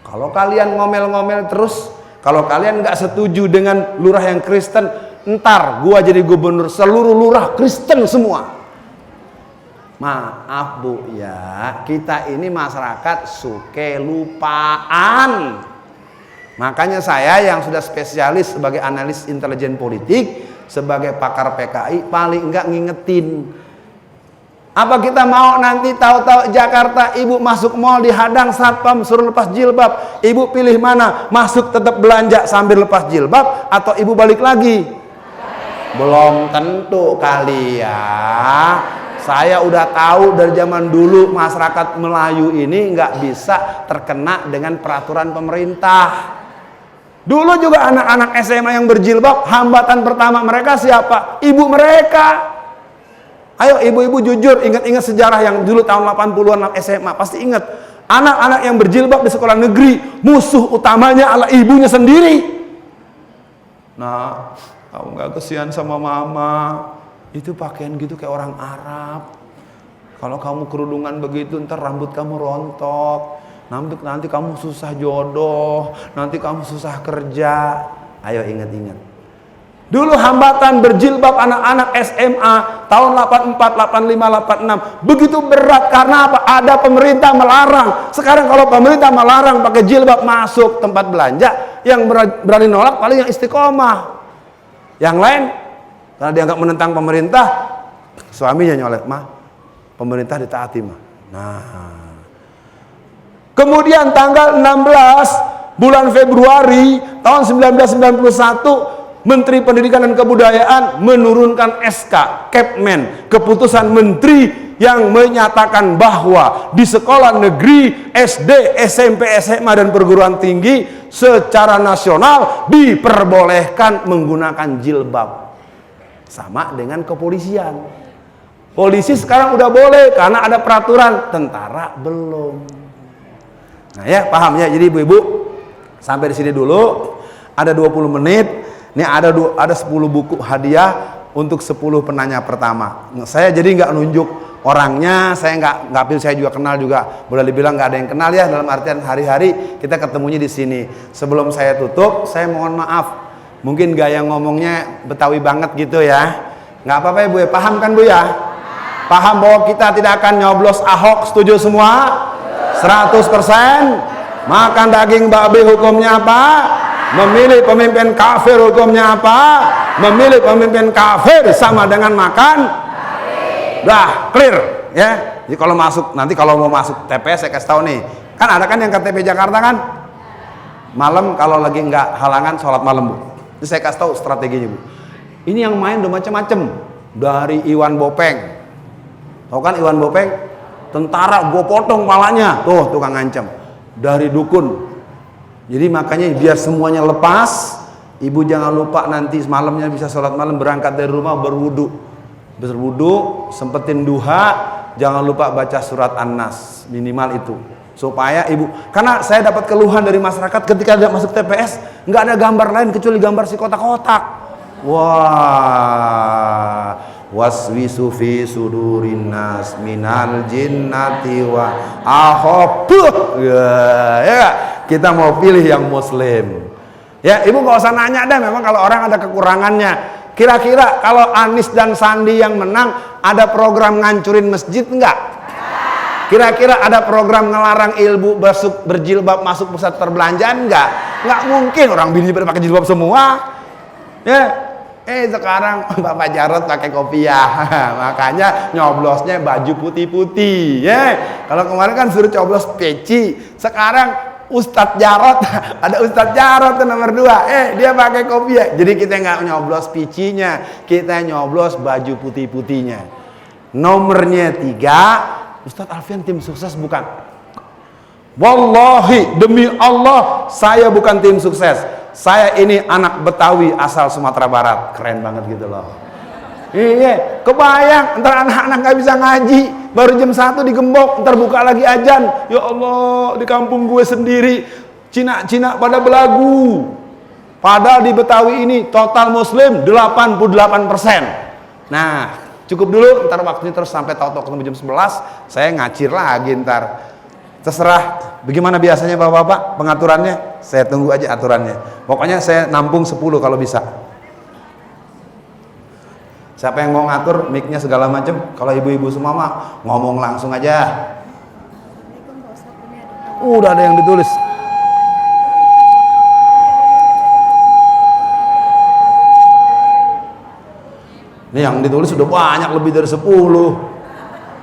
Kalau kalian ngomel-ngomel terus, kalau kalian nggak setuju dengan lurah yang Kristen, ntar gua jadi gubernur, seluruh lurah Kristen semua. Maaf Bu ya, kita ini masyarakat suke lupaan. Makanya saya yang sudah spesialis sebagai analis intelijen politik, sebagai pakar PKI, paling enggak ngingetin. Apa kita mau nanti tahu-tahu Jakarta ibu masuk mall dihadang satpam suruh lepas jilbab, ibu pilih mana? Masuk tetap belanja sambil lepas jilbab atau ibu balik lagi? Belum tentu kali ya. Saya udah tahu dari zaman dulu masyarakat Melayu ini nggak bisa terkena dengan peraturan pemerintah. Dulu juga anak-anak SMA yang berjilbab, hambatan pertama mereka siapa? Ibu mereka. Ayo ibu-ibu jujur, ingat-ingat sejarah yang dulu tahun 80-an SMA, pasti ingat. Anak-anak yang berjilbab di sekolah negeri, musuh utamanya adalah ibunya sendiri. Nah, kamu gak kesian sama mama, itu pakaian gitu kayak orang Arab. Kalau kamu kerudungan begitu, ntar rambut kamu rontok, nanti kamu susah jodoh, nanti kamu susah kerja. Ayo ingat-ingat. Dulu hambatan berjilbab anak-anak SMA tahun 84, 85, 86 begitu berat karena apa? Ada pemerintah melarang. Sekarang kalau pemerintah melarang pakai jilbab masuk tempat belanja, yang berani nolak paling yang istiqomah. Yang lain karena dianggap menentang pemerintah, suaminya nyolek, "Mah, pemerintah ditaati mah." Nah, kemudian tanggal 16 bulan Februari tahun 1991, Menteri Pendidikan dan Kebudayaan menurunkan SK Kepmen, keputusan menteri yang menyatakan bahwa di sekolah negeri, SD, SMP, SMA dan perguruan tinggi secara nasional diperbolehkan menggunakan jilbab. Sama dengan kepolisian. Polisi sekarang udah boleh karena ada peraturan, tentara belum. Nah ya, paham ya. Jadi ibu-ibu sampai di sini dulu. Ada 20 menit. Ini ada 10 buku hadiah untuk 10 penanya pertama. Saya jadi nggak nunjuk orangnya saya nggak pilih, saya juga kenal juga, boleh dibilang nggak ada yang kenal ya, dalam artian hari-hari kita ketemunya di sini. Sebelum saya tutup, saya mohon maaf, mungkin gaya ngomongnya Betawi banget gitu ya, nggak apa-apa ya Bu ya, paham kan Bu ya? Paham bahwa kita tidak akan nyoblos Ahok, setuju semua? 100%. Makan daging babi hukumnya apa? Memilih pemimpin kafir hukumnya apa? Memilih pemimpin kafir sama dengan makan. Dah clear ya. Jadi kalau masuk, nanti kalau mau masuk TPS saya kasih tahu nih, kan ada kan yang KTP Jakarta kan malam, kalau lagi nggak halangan sholat malam Bu. Jadi saya kasih tahu strateginya Bu. Ini yang main udah macam-macam, dari Iwan Bopeng, tahu kan Iwan Bopeng, tentara gue potong palanya, tuh tukang ngancam, dari dukun. Jadi makanya biar semuanya lepas, ibu jangan lupa nanti malamnya bisa sholat malam, berangkat dari rumah berwudu, sempetin duha, jangan lupa baca surat An-Nas minimal itu, supaya ibu, karena saya dapat keluhan dari masyarakat ketika tidak masuk TPS nggak ada gambar lain kecuali gambar si kotak-kotak. Wah, waswisu fi sudurin nas minal jinnati wa ahab. Ya, kita mau pilih yang muslim. Ya, ibu nggak usah nanya dah, memang kalau orang ada kekurangannya. Kira-kira kalau Anies dan Sandi yang menang, ada program ngancurin masjid enggak? Kira-kira ada program ngelarang ibu berjilbab masuk pusat perbelanjaan enggak? Enggak mungkin, orang bini pada pakai jilbab semua. Ya, sekarang Bapak Jarod pakai kopiah, makanya nyoblosnya baju putih-putih. Ya, kalau kemarin kan suruh coblos peci, sekarang Ustadz Jarod, ada Ustadz Jarod tuh nomor 2, dia pakai kopiah. Jadi kita nggak nyoblos picinya, kita nyoblos baju putih-putihnya. Nomornya 3, Ustadz Alfian tim sukses bukan? Wallahi demi Allah saya bukan tim sukses. Saya ini anak Betawi asal Sumatera Barat. Keren banget gitu loh. Iya, kebayang ntar anak-anak nggak bisa ngaji, baru jam 1 digembok, ntar buka lagi ajan. Ya Allah, di kampung gue sendiri Cina-Cina pada belagu. Padahal di Betawi ini total muslim 88%. Nah, cukup dulu, ntar waktunya terus sampai tahu-tahu ketemu jam 11, saya ngacir lagi ntar. Terserah bagaimana biasanya Bapak-bapak pengaturannya, saya tunggu aja aturannya. Pokoknya saya nampung 10 kalau bisa. Siapa yang mau ngatur mic-nya segala macam, kalau ibu-ibu semua mah ngomong langsung aja. Udah ada yang ditulis. Ini yang ditulis sudah banyak, lebih dari 10.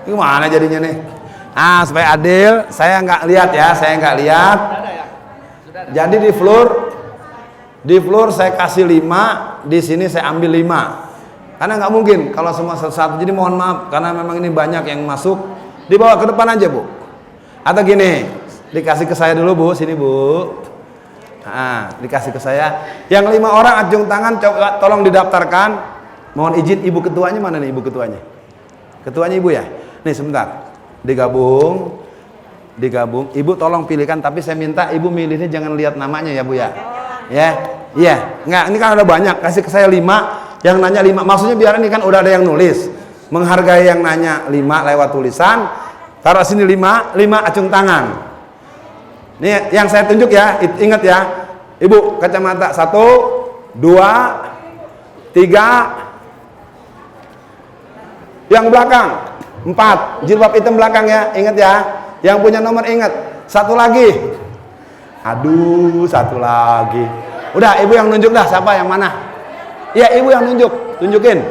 Gimana jadinya nih? Ah, supaya adil, saya nggak lihat ya, saya nggak lihat. Jadi di floor saya kasih 5, di sini saya ambil 5. Karena nggak mungkin kalau semua satu-satu, jadi mohon maaf karena memang ini banyak yang masuk, dibawa ke depan aja Bu, atau gini, dikasih ke saya dulu Bu, sini Bu, dikasih ke saya, yang 5 orang acung tangan, coba tolong didaftarkan, mohon izin ibu ketuanya mana nih, ibu ketuanya ibu ya, nih sebentar, digabung, ibu tolong pilihkan, tapi saya minta ibu milihnya jangan lihat namanya ya Bu ya, iya, nggak, ini kan ada banyak, kasih ke saya 5. Yang nanya 5, maksudnya biar ini kan udah ada yang nulis, menghargai yang nanya 5 lewat tulisan, taruh sini 5 acung tangan. Nih yang saya tunjuk ya, ingat ya, ibu kacamata 1, 2, 3, yang belakang 4, jilbab hitam belakang ya, ingat ya, yang punya nomor ingat, 1 lagi, aduh 1 lagi, udah ibu yang nunjuk dah, siapa yang mana? Ya ibu yang tunjukin.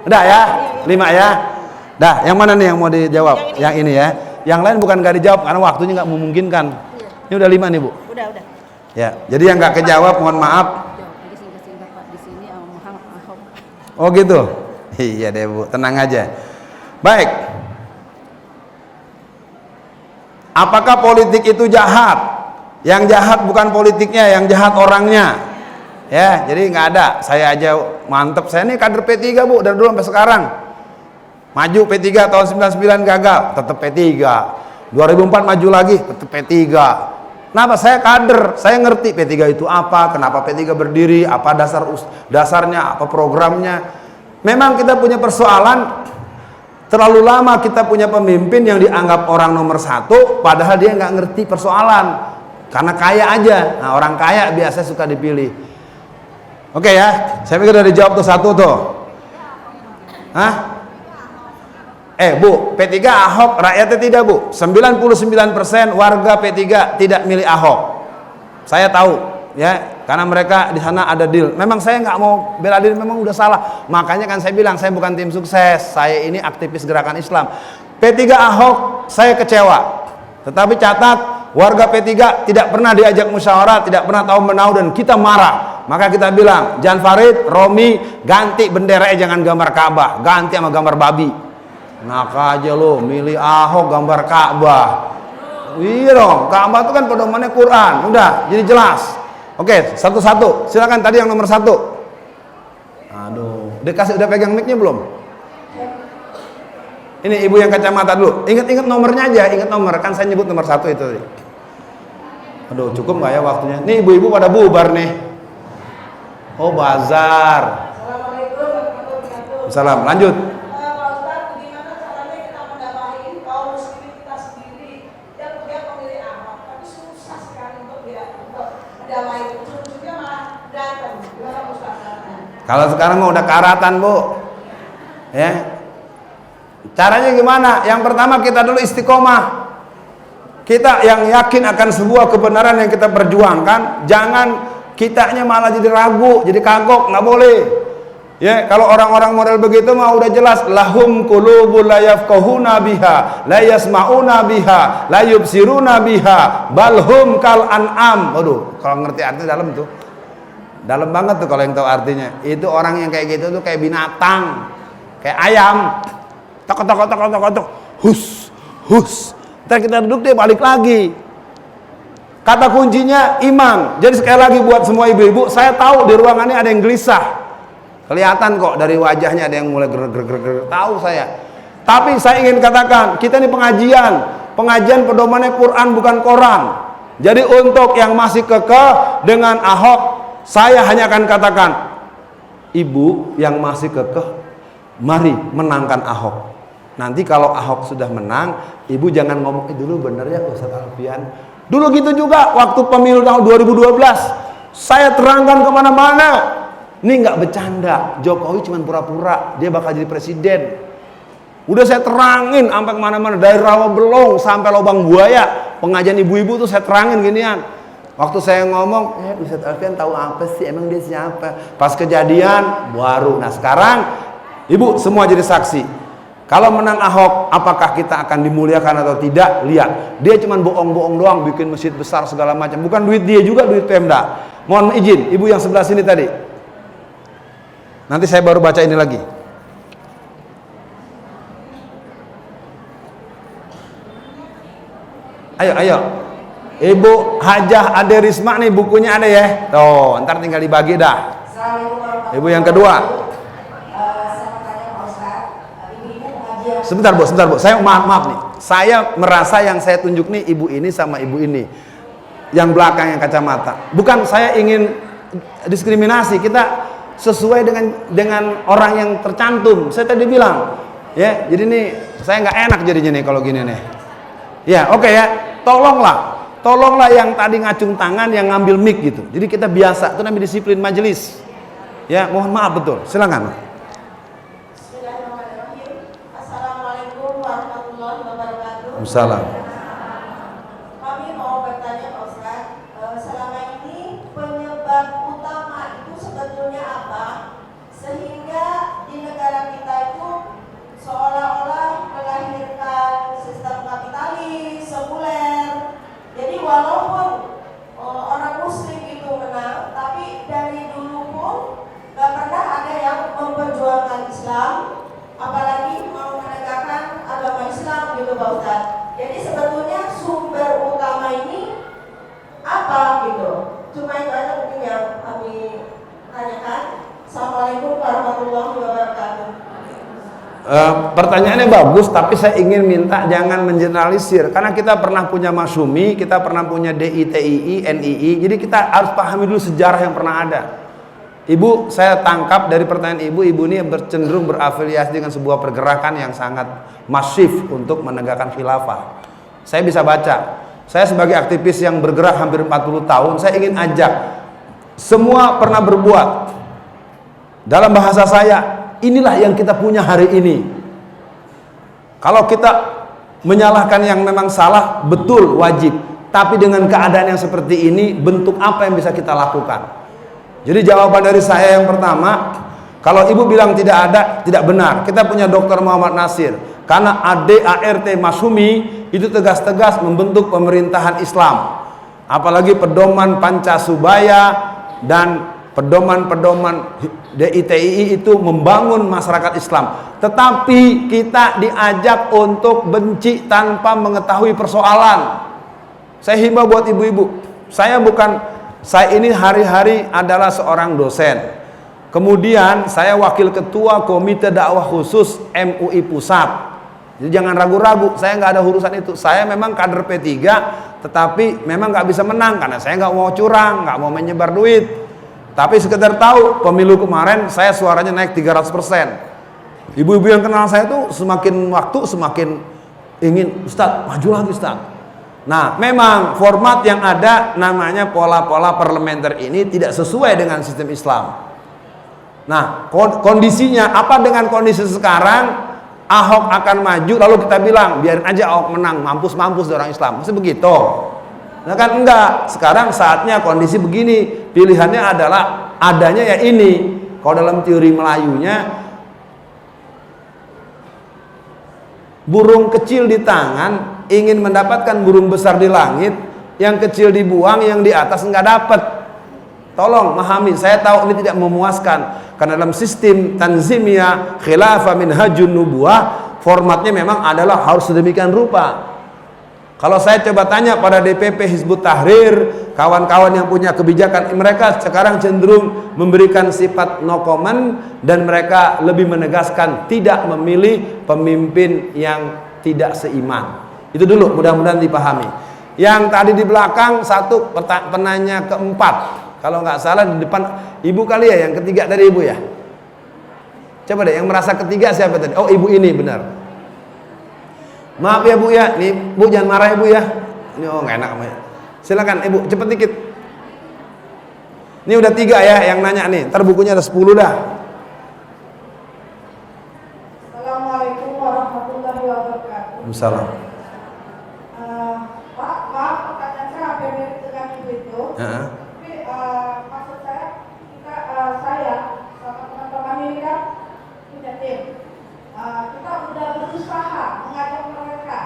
Udah ya, 5 ya. Dah, yang mana nih yang mau dijawab? Yang ini ya. Yang lain bukan gak dijawab karena waktunya nggak memungkinkan. Ini udah 5 nih Bu. Udah. Ya, jadi yang nggak kejawab mohon maaf. Oh gitu. Iya deh Bu, tenang aja. Baik. Apakah politik itu jahat? Yang jahat bukan politiknya, yang jahat orangnya. Ya, jadi nggak ada. Saya aja mantep. Saya ini kader P3 Bu, dari dulu sampai sekarang. Maju P3 tahun 99 gagal, tetap P3. 2004 maju lagi, tetap P3. Kenapa? Saya kader, saya ngerti P3 itu apa, kenapa P3 berdiri, apa dasarnya, apa programnya. Memang kita punya persoalan Terlalu lama kita punya pemimpin yang dianggap orang nomor satu, padahal dia nggak ngerti persoalan. Karena kaya aja. Nah, orang kaya biasa suka dipilih. Oke ya, saya pikir udah dijawab tuh satu tuh. Hah? Bu, P3 Ahok, rakyatnya tidak Bu. 99% warga P3 tidak milih Ahok. Saya tahu ya, karena mereka di sana ada deal. Memang saya nggak mau bela diri, memang udah salah. Makanya kan saya bilang saya bukan tim sukses. Saya ini aktivis gerakan Islam. P3 Ahok saya kecewa. Tetapi catat, warga P3 tidak pernah diajak musyawarah, tidak pernah tahu menau, dan kita marah. Maka kita bilang, Jan Farid, Romi, ganti benderanya jangan gambar Ka'bah, ganti sama gambar babi. Nak aja lo, milih Ahok gambar Ka'bah. Iya dong, Ka'bah itu kan pedomannya Quran. Udah, jadi jelas. Oke, satu-satu. Silakan tadi yang nomor 1. Aduh, udah pegang mic-nya belum? Ini ibu yang kacamata dulu. Ingat-ingat nomornya aja, ingat nomor. Kan saya nyebut nomor 1 itu. Aduh, cukup nggak ya waktunya? Nih ibu-ibu pada bubar nih. Oh, bazar. Assalamualaikum warahmatullahi wabarakatuh. Salam, lanjut. Pak Ustadz, bagaimana caranya kita mendamai kaum muslimin kita sendiri yang punya pemilih Ahok, tapi susah sekali untuk mendamai. Ujung-ujungnya malah berantem. Gimana Ustadz? Kalau sekarang mau udah karatan Bu, ya. Caranya gimana? Yang pertama kita dulu istiqomah. Kita yang yakin akan sebuah kebenaran yang kita perjuangkan, jangan kitanya malah jadi ragu, jadi kagok, nggak boleh. Ya, kalau orang-orang model begitu mah udah jelas, lahum qulubul la yafqahuna biha, la yasmauna biha, la yubsiruna biha, balhum kal an'am. Waduh, kalau ngerti arti dalam tuh. Dalam banget tuh kalau yang tahu artinya. Itu orang yang kayak gitu tuh kayak binatang, kayak ayam. Tok, hus. Ntar kita duduk dia balik lagi. Kata kuncinya iman. Jadi sekali lagi buat semua ibu-ibu, saya tahu di ruangannya ada yang gelisah. Kelihatan kok dari wajahnya ada yang mulai ger. Tahu saya. Tapi saya ingin katakan, kita ini pengajian pedomannya Quran bukan koran. Jadi untuk yang masih kekeh dengan Ahok, saya hanya akan katakan, ibu yang masih kekeh, mari menangkan Ahok. Nanti kalau Ahok sudah menang, ibu jangan ngomong, dulu bener ya Ustaz Alfian. Dulu gitu juga, waktu pemilu tahun 2012, saya terangkan kemana-mana. Ini nggak bercanda, Jokowi cuma pura-pura, dia bakal jadi presiden. Udah saya terangin sampai kemana-mana, dari Rawabelong sampai Lubang Buaya, pengajian ibu-ibu tuh saya terangin ginian. Waktu saya ngomong, Ustaz Alfian tahu apa sih, emang dia siapa? Pas kejadian, baru. Nah sekarang, ibu semua jadi saksi. Kalau menang Ahok, apakah kita akan dimuliakan atau tidak? Lihat, dia cuma bohong-bohong doang, bikin masjid besar segala macam. Bukan duit dia juga, duit Pemda. Mohon izin, ibu yang sebelah sini tadi. Nanti saya baru baca ini lagi. Ayo. Ibu Hajah Ade Risma nih bukunya ada ya. Tuh, ntar tinggal dibagi dah. Ibu yang kedua. Sebentar Bu. Saya maaf nih. Saya merasa yang saya tunjuk nih ibu ini sama ibu ini. Yang belakang yang kacamata. Bukan saya ingin diskriminasi. Kita sesuai dengan orang yang tercantum. Saya tadi bilang, ya. Jadi nih saya nggak enak jadinya nih kalau gini nih. Ya, oke ya. Tolonglah yang tadi ngacung tangan yang ngambil mic gitu. Jadi kita biasa, itu namanya disiplin majelis. Ya, mohon maaf betul. Silakan. Assalamualaikum warahmatullahi wabarakatuh. Waalaikumsalam. Kami mau bertanya Pak Ustadz, selama ini penyebab utama itu sebetulnya apa? Sehingga di negara kita itu seolah-olah melahirkan sistem kapitalis, sekuler. Jadi walaupun orang muslim itu menang, tapi dari dulu pun gak pernah ada yang memperjuangkan Islam, apalagi mau menegakkan agama Islam gitu Pak Ustadz. Jadi sebetulnya sumber utama ini apa gitu? Cuma itu aja mungkin yang kami tanyakan. Assalamualaikum warahmatullahi wabarakatuh. Pertanyaannya bagus, tapi saya ingin minta jangan mengeneralisir. Karena kita pernah punya Masyumi, kita pernah punya DITII, NII. Jadi kita harus pahami dulu sejarah yang pernah ada. Ibu, saya tangkap dari pertanyaan ibu ini cenderung berafiliasi dengan sebuah pergerakan yang sangat masif untuk menegakkan khilafah. Saya bisa baca, saya sebagai aktivis yang bergerak hampir 40 tahun, saya ingin ajak semua pernah berbuat. Dalam bahasa saya, inilah yang kita punya hari ini. Kalau kita menyalahkan yang memang salah, betul, wajib. Tapi dengan keadaan yang seperti ini, bentuk apa yang bisa kita lakukan? Jadi jawaban dari saya yang pertama, kalau ibu bilang tidak ada, tidak benar. Kita punya Dr. Muhammad Nasir. Karena ADART Masyumi itu tegas-tegas membentuk pemerintahan Islam. Apalagi pedoman Pancasubaya dan pedoman-pedoman DITII itu membangun masyarakat Islam. Tetapi kita diajak untuk benci tanpa mengetahui persoalan. Saya himbau buat ibu-ibu, saya ini hari-hari adalah seorang dosen. Kemudian saya wakil ketua Komite Dakwah Khusus MUI Pusat. Jadi jangan ragu-ragu, saya nggak ada urusan itu. Saya memang kader P3, tetapi memang nggak bisa menang karena saya nggak mau curang, nggak mau menyebar duit. Tapi sekedar tahu, pemilu kemarin saya suaranya naik 300%. Ibu-ibu yang kenal saya tuh semakin waktu semakin ingin, Ustadz maju lagi Ustadz. Nah, memang format yang ada namanya pola-pola parlementer ini tidak sesuai dengan sistem Islam. Nah, kondisinya apa dengan kondisi sekarang? Ahok akan maju lalu kita bilang biarin aja Ahok menang, mampus orang Islam. Mesti begitu? Nah kan enggak. Sekarang saatnya kondisi begini, pilihannya adalah adanya ya ini. Kalau dalam teori Melayunya, burung kecil di tangan ingin mendapatkan burung besar di langit, yang kecil dibuang, yang di atas nggak dapat. Tolong memahami, saya tahu ini tidak memuaskan karena dalam sistem tanzimiyah khilafah minhajun nubuwah formatnya memang adalah harus sedemikian rupa. Kalau saya coba tanya pada DPP Hizbut Tahrir, kawan-kawan yang punya kebijakan, mereka sekarang cenderung memberikan sifat no comment dan mereka lebih menegaskan tidak memilih pemimpin yang tidak seiman. Itu dulu, mudah-mudahan dipahami. Yang tadi di belakang satu penanya keempat, kalau nggak salah di depan ibu kali ya, yang ketiga dari ibu ya. Coba deh, yang merasa ketiga siapa tadi? Oh, ibu ini benar. Maaf ya bu ya, nih bu jangan marah ya bu ya. Ini oh nggak enak ya. Silakan ibu, cepet dikit. Ini udah 3 ya yang nanya nih, ntar bukunya ada 10 dah. Assalamualaikum warahmatullahi wabarakatuh. Waalaikumsalam. Pak, maaf pertanyaan saya hampir mirip dengan ibu itu. Tapi maksud saya saya sama teman-teman ini kan punya tim. Kita sudah berusaha mengajak mereka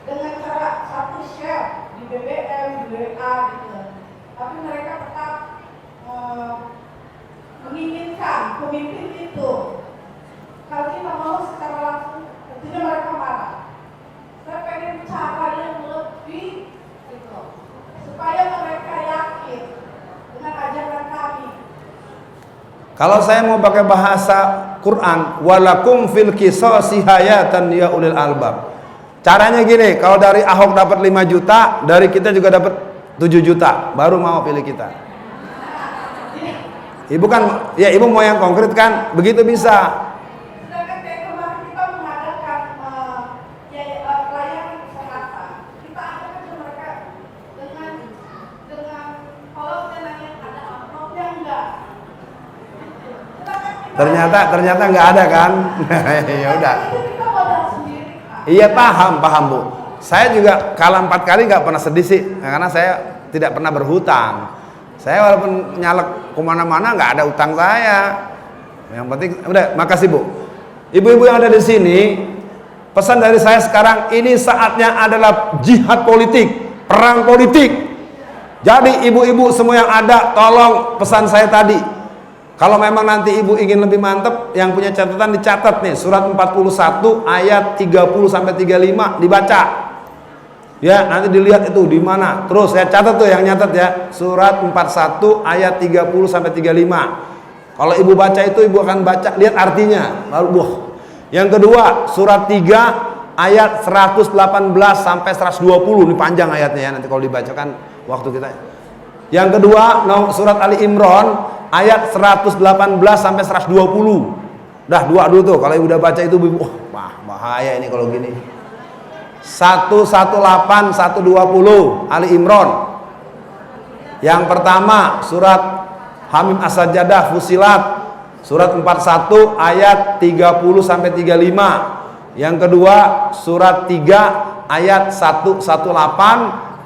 dengan cara satu share di BBM, di WA gitu. Tapi mereka tetap menginginkan pemimpin itu. Kalau kita mau secara langsung, tentunya mereka marah. Saya pengen cara yang lebih gitu, supaya mereka yakin dengan ajaran kami. Kalau saya mau pakai bahasa Quran, walakum fil qisasi hayatan ya ulil albab. Caranya gini, kalau dari Ahok dapat 5 juta, dari kita juga dapat 7 juta, baru mau pilih kita. Ibu kan, ya ibu mau yang konkret kan, begitu bisa. Sedangkan kemarin kita mengadakan pelayanan kesehatan, kita adakan mereka dengan kalau nanya ada amplopnya enggak. Ternyata nggak ada kan? Ya udah. Iya paham bu. Saya juga kalah 4 kali nggak pernah sedih sih, karena saya tidak pernah berhutang. Saya walaupun nyalek kemana-mana nggak ada utang saya. Yang penting udah. Makasih bu. Ibu-ibu yang ada di sini, pesan dari saya sekarang ini saatnya adalah jihad politik, perang politik. Jadi ibu-ibu semua yang ada, tolong pesan saya tadi. Kalau memang nanti ibu ingin lebih mantep, yang punya catatan dicatat nih, surat 41 ayat 30 sampai 35 dibaca. Ya, nanti dilihat itu di mana. Terus saya catat tuh yang nyatat ya, surat 41 ayat 30 sampai 35. Kalau ibu baca itu ibu akan baca, lihat artinya. Lalu yang kedua, surat 3 ayat 118 sampai 120. Ini panjang ayatnya ya, nanti kalau dibacakan waktu kita. Yang kedua, surat Ali Imran ayat 118 sampai 120. Dah dua dulu tuh, kalau ibu udah baca itu ibu, bahaya ini kalau gini. 118 120 Ali Imran. Yang pertama surat Hamim As-Sajdah Fusilat surat 41 ayat 30 sampai 35. Yang kedua surat 3 ayat 118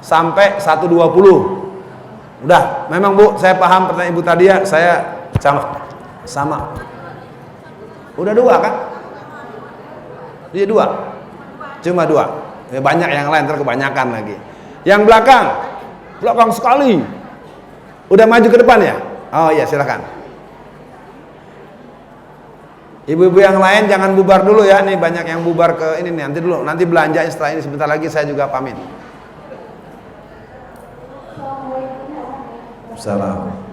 sampai 120. Udah, memang Bu, saya paham pertanyaan Ibu tadi ya, saya sama. Udah dua kan? Dia dua. Cuma dua. Ya, banyak yang lain, kebanyakan lagi. Yang belakang sekali. Udah maju ke depan ya? Oh iya, silakan. Ibu-ibu yang lain jangan bubar dulu ya. Nih banyak yang bubar ke ini nih. Nanti dulu, nanti belanja setelah ini, sebentar lagi saya juga pamit. Salam.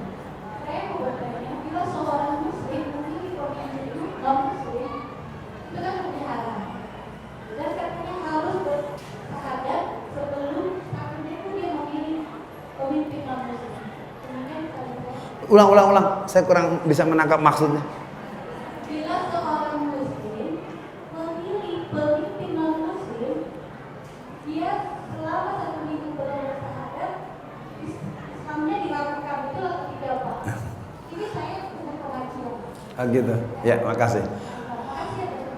Ulang. Saya kurang bisa menangkap maksudnya. Bila seorang muslim memilih pemimpin non-muslim, dia selama 1 minggu bersahadat, Islamnya dilakukan, betul atau tidak Pak? Ini saya punya pengajian. Gitu. Ya, makasih. Makasih atas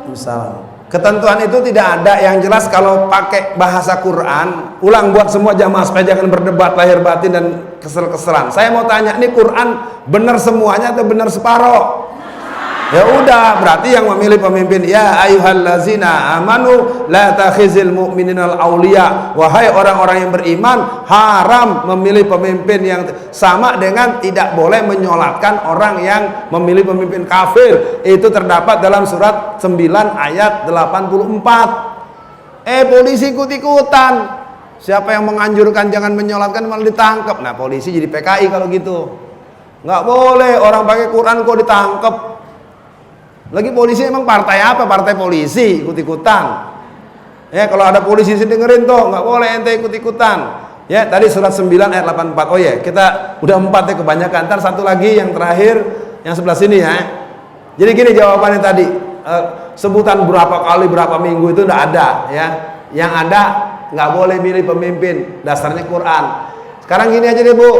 penjelasan. Salam. Ketentuan itu tidak ada, yang jelas kalau pakai bahasa Quran, ulang buat semua jamaah supaya jangan berdebat lahir batin dan kesel-keselan. Saya mau tanya, ini Quran benar semuanya atau benar separoh? Ya udah, berarti yang memilih pemimpin, ya ayyuhallazina amanu la takhizil mu'minina al-awliya. Wahai orang-orang yang beriman, haram memilih pemimpin yang sama dengan tidak boleh menyolatkan orang yang memilih pemimpin kafir. Itu terdapat dalam surat 9 ayat 84. Polisi ikut-ikutan. Siapa yang menganjurkan jangan menyolatkan malah ditangkap. Nah, polisi jadi PKI kalau gitu. Nggak boleh orang pakai Quran kok ditangkap. Lagi polisi emang partai apa? Partai polisi ikut-ikutan. Ya, kalau ada polisi sih dengerin tuh, nggak boleh ente ikut-ikutan. Ya, tadi surat 9 ayat 84. Oh ya, kita udah 4 ya kebanyakan. Ntar satu lagi yang terakhir yang sebelah sini ya. Jadi gini jawabannya tadi. Sebutan berapa kali berapa minggu itu udah ada ya. Yang ada nggak boleh milih pemimpin, dasarnya Quran. Sekarang gini aja deh Bu.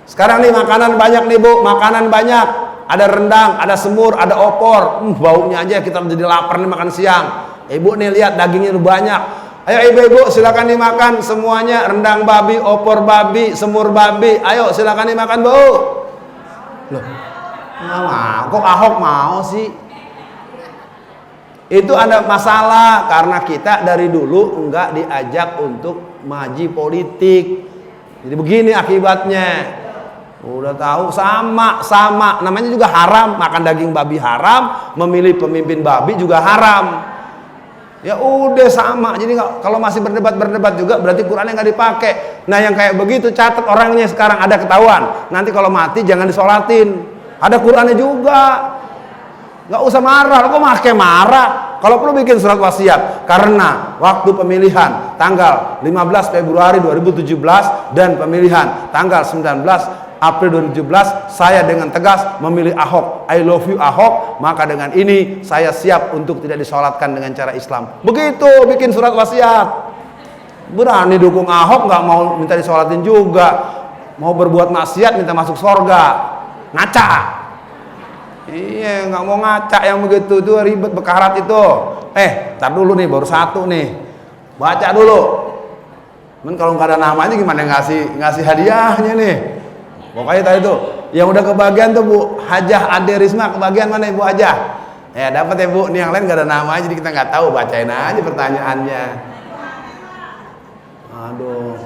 Sekarang nih makanan banyak nih Bu, makanan banyak. Ada rendang, ada semur, ada opor. Baunya aja kita menjadi lapar nih makan siang. Ibu nih lihat dagingnya banyak. Ayo ibu-ibu silakan dimakan semuanya, rendang babi, opor babi, semur babi. Ayo silakan dimakan Bu. Loh, kok Ahok mau sih? Itu ada masalah karena kita dari dulu enggak diajak untuk maju politik. Jadi begini akibatnya. Udah tahu sama namanya juga haram, makan daging babi haram, memilih pemimpin babi juga haram. Ya udah sama. Jadi kalau masih berdebat juga berarti Qurannya nggak dipakai. Nah yang kayak begitu catat orangnya sekarang ada ketahuan. Nanti kalau mati jangan disolatin. Ada Qurannya juga. Nggak usah marah. Kok makai marah? Kalau perlu bikin surat wasiat. Karena waktu pemilihan tanggal 15 Februari 2017 dan pemilihan tanggal 19 April 2017 saya dengan tegas memilih Ahok. I love you Ahok. Maka dengan ini saya siap untuk tidak disolatkan dengan cara Islam. Begitu bikin surat wasiat. Berani dukung Ahok, nggak mau minta disolatin juga. Mau berbuat maksiat minta masuk surga. Ngaca. Iya, nggak mau ngaca yang begitu itu ribet bekarat itu. Tar dulu nih baru satu nih. Baca dulu. Men kalau nggak ada namanya gimana ngasih hadiahnya nih? Pokoknya tadi tuh yang udah kebagian tuh Bu Hajah Ade Risma, kebagian mana Ibu Hajah? Ya dapat ya Bu. Nih yang lain gak ada namanya jadi kita nggak tahu, bacain aja pertanyaannya. Aduh.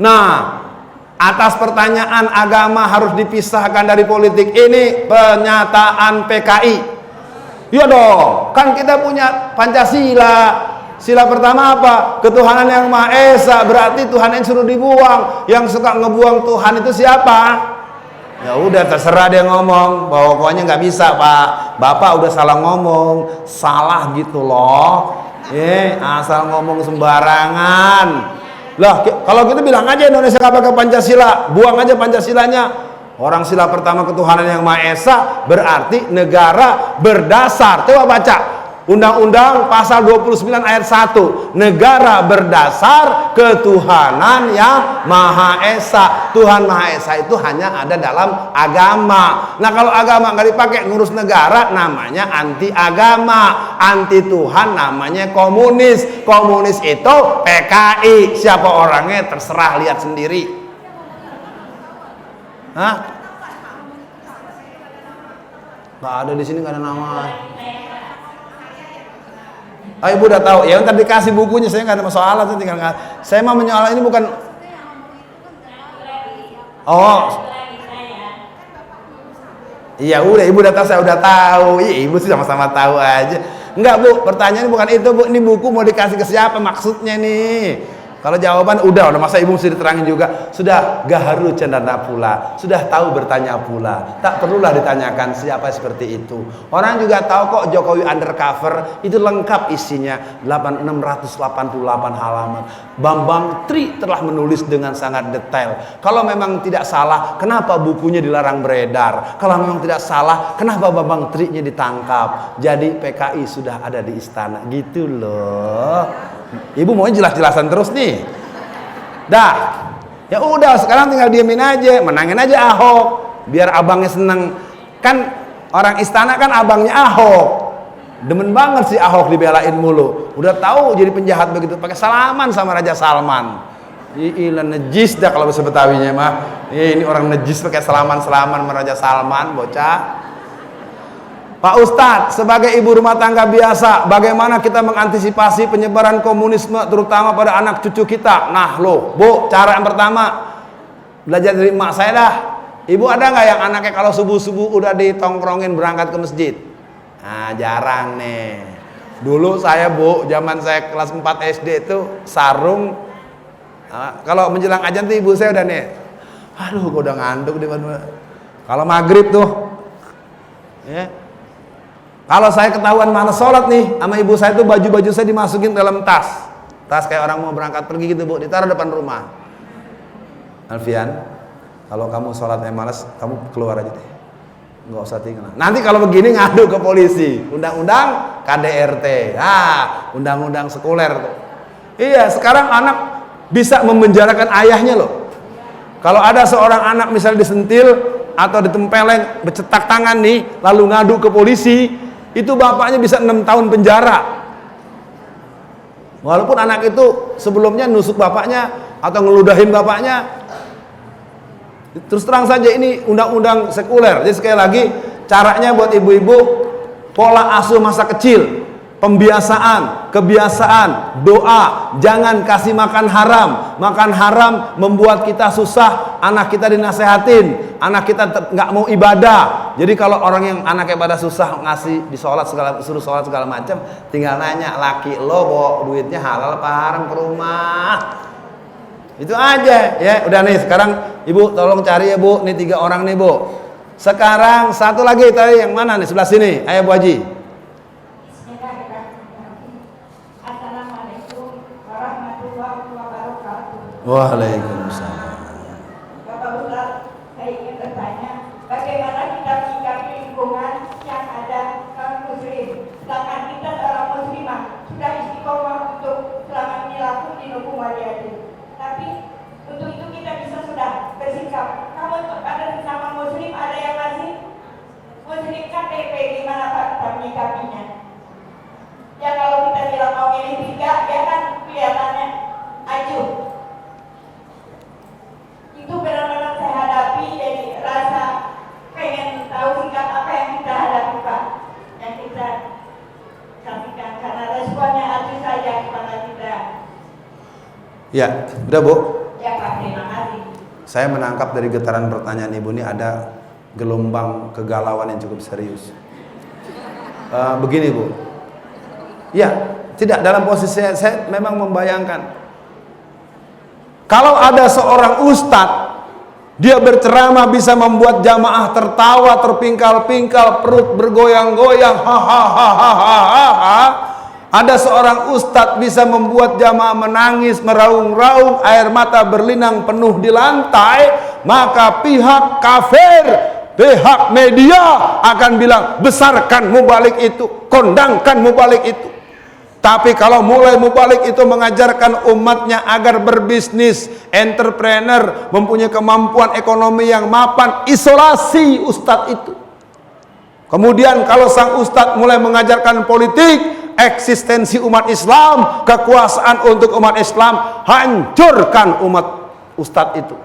Nah, atas pertanyaan agama harus dipisahkan dari politik ini pernyataan PKI. Iya dong, kan kita punya Pancasila. Sila pertama apa? Ketuhanan yang Maha Esa. Berarti Tuhan yang suruh dibuang. Yang suka ngebuang Tuhan itu siapa? Ya udah terserah dia ngomong. Pokoknya nggak bisa Pak. Bapak udah salah ngomong. Salah gitu loh. Asal ngomong sembarangan. Lah, kalau kita bilang aja Indonesia gak pakai Pancasila, buang aja Pancasilanya. Orang sila pertama ketuhanan yang Maha Esa berarti negara berdasar. Coba baca Undang-Undang pasal 29 ayat 1. Negara berdasar ketuhanan yang Maha Esa. Tuhan Maha Esa itu hanya ada dalam agama. Nah, kalau agama nggak dipakai ngurus negara, namanya anti agama. Anti Tuhan namanya komunis. Komunis itu PKI. Siapa orangnya terserah, lihat sendiri. Hah? Nggak ada di sini, nggak ada nama. Oh, ibu udah tahu. Ya, ntar dikasih bukunya, saya nggak ada masalah, saya tinggal saya mah menyoal ini bukan. Oh. Iya, udah ibu udah tahu, saya udah tahu. Iya, ibu sih sama-sama tahu aja. Enggak, Bu, pertanyaannya bukan itu, Bu. Ini buku mau dikasih ke siapa maksudnya nih? Kalau jawaban udah masa ibu mesti diterangin juga. Sudah gaharu cendana pula, sudah tahu bertanya pula. Tak perlulah ditanyakan siapa seperti itu. Orang juga tahu kok Jokowi undercover itu lengkap isinya 688 halaman. Bambang Tri telah menulis dengan sangat detail. Kalau memang tidak salah, kenapa bukunya dilarang beredar? Kalau memang tidak salah, kenapa Bambang Tri-nya ditangkap? Jadi PKI sudah ada di istana, gitu loh. Ibu maunya jelas-jelasan terus nih. Dah. Ya udah, sekarang tinggal diemin aja, menangin aja Ahok, biar abangnya seneng. Kan orang istana kan abangnya Ahok. Demen banget sih Ahok dibelain mulu. Udah tahu jadi penjahat begitu pakai salaman sama Raja Salman. Ilah nejis dah kalau bahasa Betawinya mah. Ini orang nejis pakai salaman-salaman sama Raja Salman, bocah. Pak Ustadz, sebagai ibu rumah tangga biasa, bagaimana kita mengantisipasi penyebaran komunisme terutama pada anak cucu kita? Nah loh, Bu, cara yang pertama belajar dari emak saya dah. Ibu ada nggak yang anaknya kalau subuh-subuh udah ditongkrongin berangkat ke masjid? Nah, jarang nih. Dulu saya, Bu, zaman saya kelas 4 SD itu sarung, kalau menjelang azan tuh ibu saya udah nih, aduh, gua udah ngantuk di mana. Kalau maghrib tuh, ya. Kalau saya ketahuan malas sholat nih, sama ibu saya tuh baju-baju saya dimasukin dalam tas. Tas kayak orang mau berangkat pergi gitu, Bu, ditaruh depan rumah. Alfian, kalau kamu sholatnya malas, kamu keluar aja deh. Nggak usah tinggal. Nanti kalau begini ngadu ke polisi. Undang-undang KDRT. Ah, undang-undang sekuler tuh. Iya, sekarang anak bisa memenjarakan ayahnya loh. Kalau ada seorang anak misalnya disentil atau ditempeleng, bercetak tangan nih, lalu ngadu ke polisi, itu bapaknya bisa 6 tahun penjara. Walaupun anak itu sebelumnya nusuk bapaknya atau ngeludahin bapaknya. Terus terang saja ini undang-undang sekuler. Jadi sekali lagi, caranya buat ibu-ibu, pola asuh masa kecil, pembiasaan, kebiasaan, doa, jangan kasih makan haram. Makan haram membuat kita susah, anak kita dinasehatin, anak kita nggak mau ibadah. Jadi kalau orang yang anaknya pada susah ngasih di sholat segala, suruh sholat segala macam, tinggal nanya, laki lo bawa duitnya halal apa haram ke rumah? Itu aja ya. Udah nih, sekarang ibu tolong cari ya, Bu, nih 3 orang nih, Bu. Sekarang satu lagi tadi yang mana nih, sebelah sini, ayo Bu Haji. Waalaikumsalam. Bapak Ustaz, saya ingin bertanya, bagaimana kita menyikapi lingkungan yang ada kaum muslim, sedangkan kita seorang muslimah sudah istiqomah untuk selama ini laku di hukum waliadin. Tapi untuk itu kita bisa sudah bersikap. Kamu ada sesama muslim, ada yang masih muslim KTP, gimana Pak kita menyikapinya? Ya kalau kita bilang mau milih 3, ya kan kelihatannya acuh. Itu benar-benar saya hadapi, jadi rasa pengen tahu sikap apa yang kita hadapi, Pak, yang kita sampaikan, karena responnya acuh saja kepada kita. Ya, udah Bu. Ya Pak, terima kasih. Saya menangkap dari getaran pertanyaan Ibu ini ada gelombang kegalauan yang cukup serius. Begini Bu, ya tidak, dalam posisi saya memang membayangkan kalau ada seorang ustadz, dia berceramah bisa membuat jamaah tertawa, terpingkal-pingkal, perut bergoyang-goyang, hahaha. Ada seorang ustadz bisa membuat jamaah menangis, meraung-raung, air mata berlinang penuh di lantai, maka pihak kafir, pihak media akan bilang, besarkan mubalik itu, kondangkan mubalik itu. Tapi kalau mulai mubalik itu mengajarkan umatnya agar berbisnis, entrepreneur, mempunyai kemampuan ekonomi yang mapan, isolasi ustadz itu. Kemudian kalau sang ustadz mulai mengajarkan politik, eksistensi umat Islam, kekuasaan untuk umat Islam, hancurkan umat ustadz itu.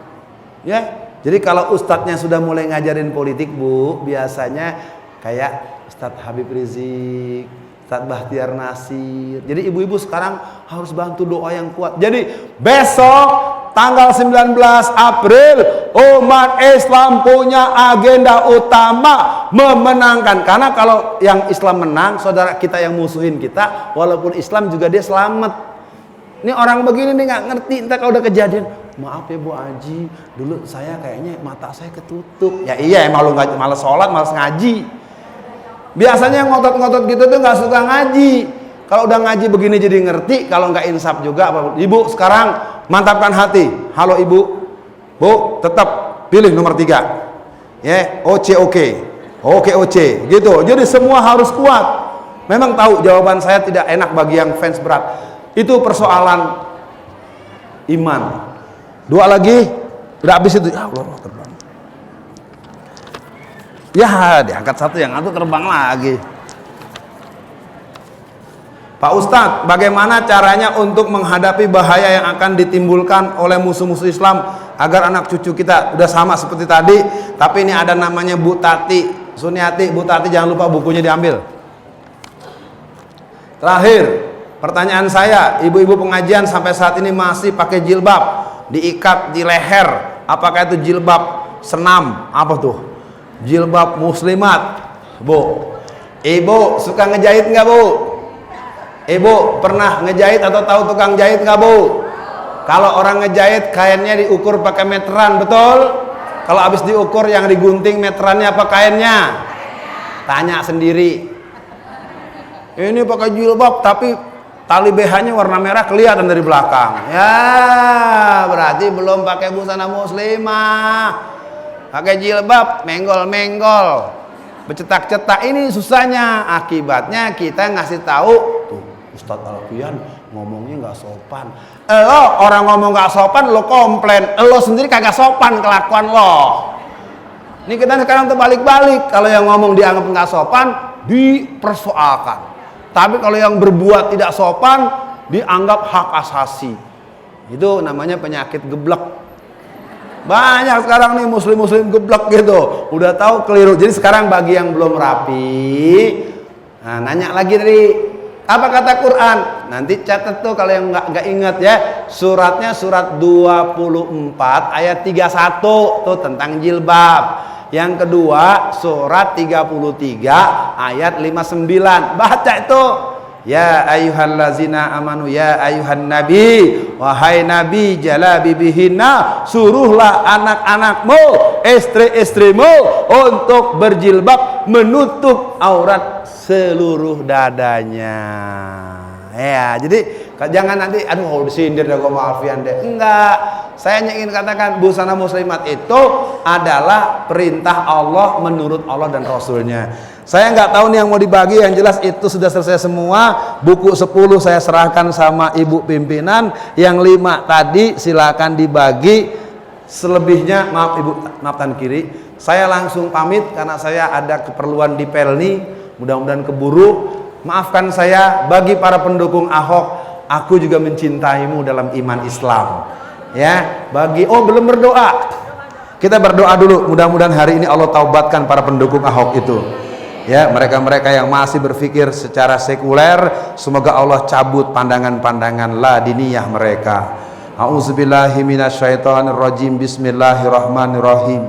Ya, jadi kalau ustadznya sudah mulai ngajarin politik, Bu, biasanya kayak Ustadz Habib Rizik, Ustadz Bahtiar Nasir. Jadi ibu-ibu sekarang harus bantu doa yang kuat. Jadi besok tanggal 19 April umat Islam punya agenda utama memenangkan. Karena kalau yang Islam menang, saudara kita yang musuhin kita, walaupun Islam juga dia selamat. Ini orang begini nih nggak ngerti, entar kalau udah kejadian, maaf ya Bu Haji, dulu saya kayaknya mata saya ketutup. Ya iya, emang lu nggak malas sholat, malas ngaji. Biasanya yang ngotot-ngotot gitu tuh nggak suka ngaji. Kalau udah ngaji begini jadi ngerti, kalau nggak insaf juga apa. Ibu sekarang mantapkan hati. Halo Ibu, Bu, tetap pilih nomor 3. Ya, oke, gitu. Jadi semua harus kuat. Memang tahu jawaban saya tidak enak bagi yang fans berat. Itu persoalan iman. 2 lagi, udah habis itu. Ya Allah, terbang. Ya, diangkat 1, yang satu terbang lagi. Pak Ustadz, bagaimana caranya untuk menghadapi bahaya yang akan ditimbulkan oleh musuh-musuh Islam agar anak cucu kita udah sama seperti tadi, tapi ini ada namanya Bu Tati Suniati. Bu Tati, jangan lupa bukunya diambil. Terakhir, pertanyaan saya, ibu-ibu pengajian sampai saat ini masih pakai jilbab, diikat di leher. Apakah itu jilbab senam? Apa tuh? Jilbab muslimat, Bu. Ibu suka ngejahit nggak, Bu? Ibu pernah ngejahit atau tahu tukang jahit nggak, Bu? Kalau orang ngejahit kainnya diukur pakai meteran, betul? Kalau habis diukur yang digunting meterannya apa kainnya? Tanya sendiri. Ini pakai jilbab tapi tali BH-nya warna merah kelihatan dari belakang. Ya, berarti belum pakai busana muslimah. Pakai jilbab, menggol-menggol, bercetak-cetak. Ini susahnya. Akibatnya kita ngasih tahu, tuh Ustadz Alfian ngomongnya nggak sopan. Lo orang ngomong nggak sopan, lo komplain. Lo sendiri kagak sopan kelakuan lo. Ini kita sekarang terbalik-balik. Kalau yang ngomong dianggap nggak sopan, dipersoalkan. Tapi kalau yang berbuat tidak sopan, dianggap hak asasi. Itu namanya penyakit geblek. Banyak sekarang nih muslim-muslim geblek gitu, udah tahu keliru. Jadi sekarang bagi yang belum rapi, nah, nanya lagi tadi apa kata Quran, nanti catat tuh kalau yang nggak ingat ya, suratnya surat 24 ayat 31 tuh tentang jilbab. Yang kedua surat 33 ayat 59, baca itu. Ya ayyuhallazina amanu ya ayyuhan nabi, wahai nabi jalabi bihinna, suruhlah anak-anakmu, istri-istrimu untuk berjilbab menutup aurat seluruh dadanya. Ya, jadi jangan nanti aduh disindir dah gua Alfian deh. Enggak. Saya ingin katakan busana muslimat itu adalah perintah Allah menurut Allah dan Rasulnya. Saya nggak tahu nih yang mau dibagi, yang jelas itu sudah selesai semua. Buku 10 saya serahkan sama ibu pimpinan, yang 5 tadi silakan dibagi. Selebihnya maaf ibu, maafkan kiri. Saya langsung pamit karena saya ada keperluan di Pelni. Mudah-mudahan keburu. Maafkan saya. Bagi para pendukung Ahok, aku juga mencintaimu dalam iman Islam. Ya, bagi belum berdoa. Kita berdoa dulu. Mudah-mudahan hari ini Allah taubatkan para pendukung Ahok itu. Ya, mereka-mereka yang masih berpikir secara sekuler, semoga Allah cabut pandangan-pandangan ladiniyah mereka. A'udzubillahi minasyaitonirrajim. Bismillahirrahmanirrahim.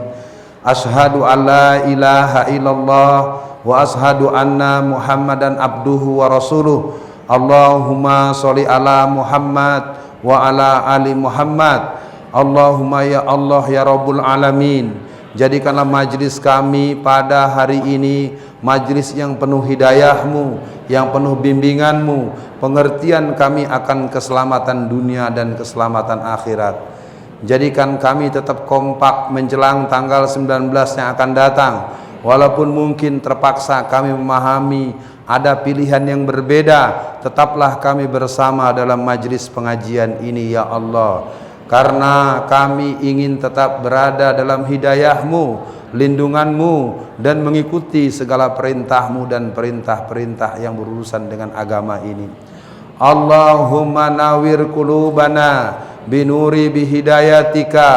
Asyhadu an la ilaha illallah wa asyhadu anna Muhammadan abduhu wa rasuluh. Allahumma sholli ala Muhammad wa ala ali Muhammad. Allahumma ya Allah ya Rabbul alamin, jadikanlah majlis kami pada hari ini majlis yang penuh hidayahmu, yang penuh bimbinganmu, pengertian kami akan keselamatan dunia dan keselamatan akhirat. Jadikan kami tetap kompak menjelang tanggal 19 yang akan datang. Walaupun mungkin terpaksa kami memahami ada pilihan yang berbeda, tetaplah kami bersama dalam majlis pengajian ini ya Allah. Karena kami ingin tetap berada dalam hidayahmu, lindunganmu, dan mengikuti segala perintahmu dan perintah-perintah yang berurusan dengan agama ini. Allahumma nawir qulubana binuri bihidayatika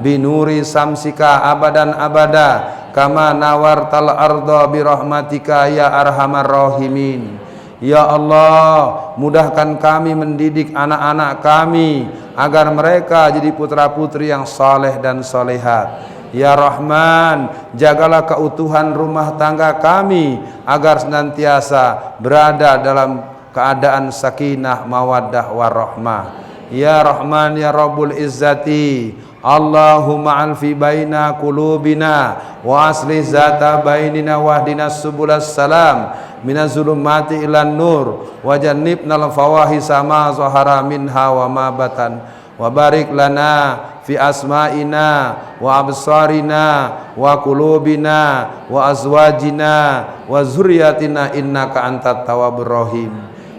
binuri samsika abadan abada kama nawartal arda birahmatika ya arhamar rahimin. Ya Allah, mudahkan kami mendidik anak-anak kami agar mereka jadi putra-putri yang saleh dan solehat. Ya Rahman, jagalah keutuhan rumah tangga kami agar senantiasa berada dalam keadaan sakinah, mawaddah, warahmah. Ya Rahman, ya Rabbul Izzati, Allahumma alfi baina qulubina wa asli zata bainina wahdina subulas salam minaz zulumati ilan nur wa jannibnal fawahisa ma zahara minha wa ma batan wa barik lana fi asma'ina wa absarina wa qulubina wa azwajina wa zurriyatina innaka antat tawwabur rahim.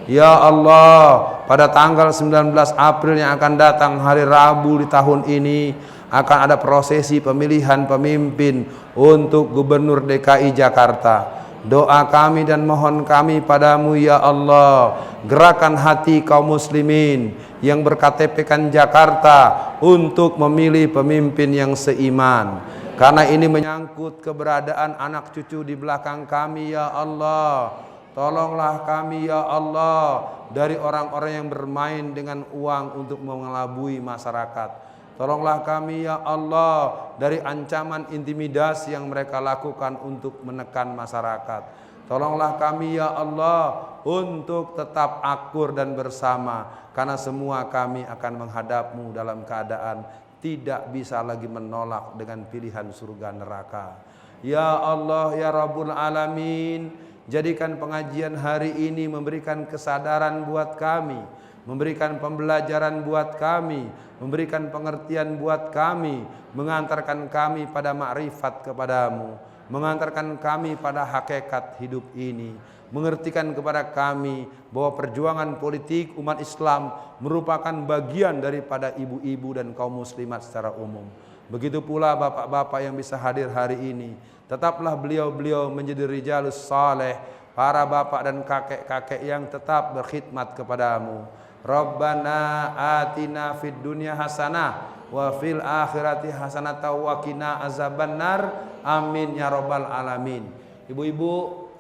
Ya Allah, pada tanggal 19 April yang akan datang, hari Rabu di tahun ini, akan ada prosesi pemilihan pemimpin untuk Gubernur DKI Jakarta. Doa kami dan mohon kami padamu ya Allah, gerakan hati kaum muslimin yang berKTP-kan Jakarta untuk memilih pemimpin yang seiman. Karena ini menyangkut keberadaan anak cucu di belakang kami ya Allah. Tolonglah kami ya Allah dari orang-orang yang bermain dengan uang untuk mengelabui masyarakat. Tolonglah kami ya Allah dari ancaman intimidasi yang mereka lakukan untuk menekan masyarakat. Tolonglah kami ya Allah untuk tetap akur dan bersama, karena semua kami akan menghadapmu dalam keadaan tidak bisa lagi menolak dengan pilihan surga neraka. Ya Allah ya Rabbul Alamin, jadikan pengajian hari ini memberikan kesadaran buat kami, memberikan pembelajaran buat kami, memberikan pengertian buat kami, mengantarkan kami pada ma'rifat kepadamu, mengantarkan kami pada hakikat hidup ini, mengertikan kepada kami bahwa perjuangan politik umat Islam merupakan bagian daripada ibu-ibu dan kaum muslimat secara umum. Begitu pula bapak-bapak yang bisa hadir hari ini, tetaplah beliau-beliau menjadi rijalus saleh, para bapak dan kakek-kakek yang tetap berkhidmat kepadamu. Rabbana atina fid dunya hasanah wa fil akhirati hasanah wa qina azabannar. Amin ya rabbal alamin. Ibu-ibu,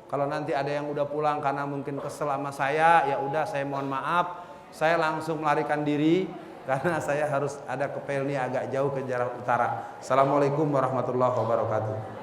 kalau nanti ada yang udah pulang karena mungkin kesel sama saya, ya udah saya mohon maaf. Saya langsung melarikan diri karena saya harus ada ke Pelni agak jauh ke Jakarta Utara. Assalamualaikum warahmatullahi wabarakatuh.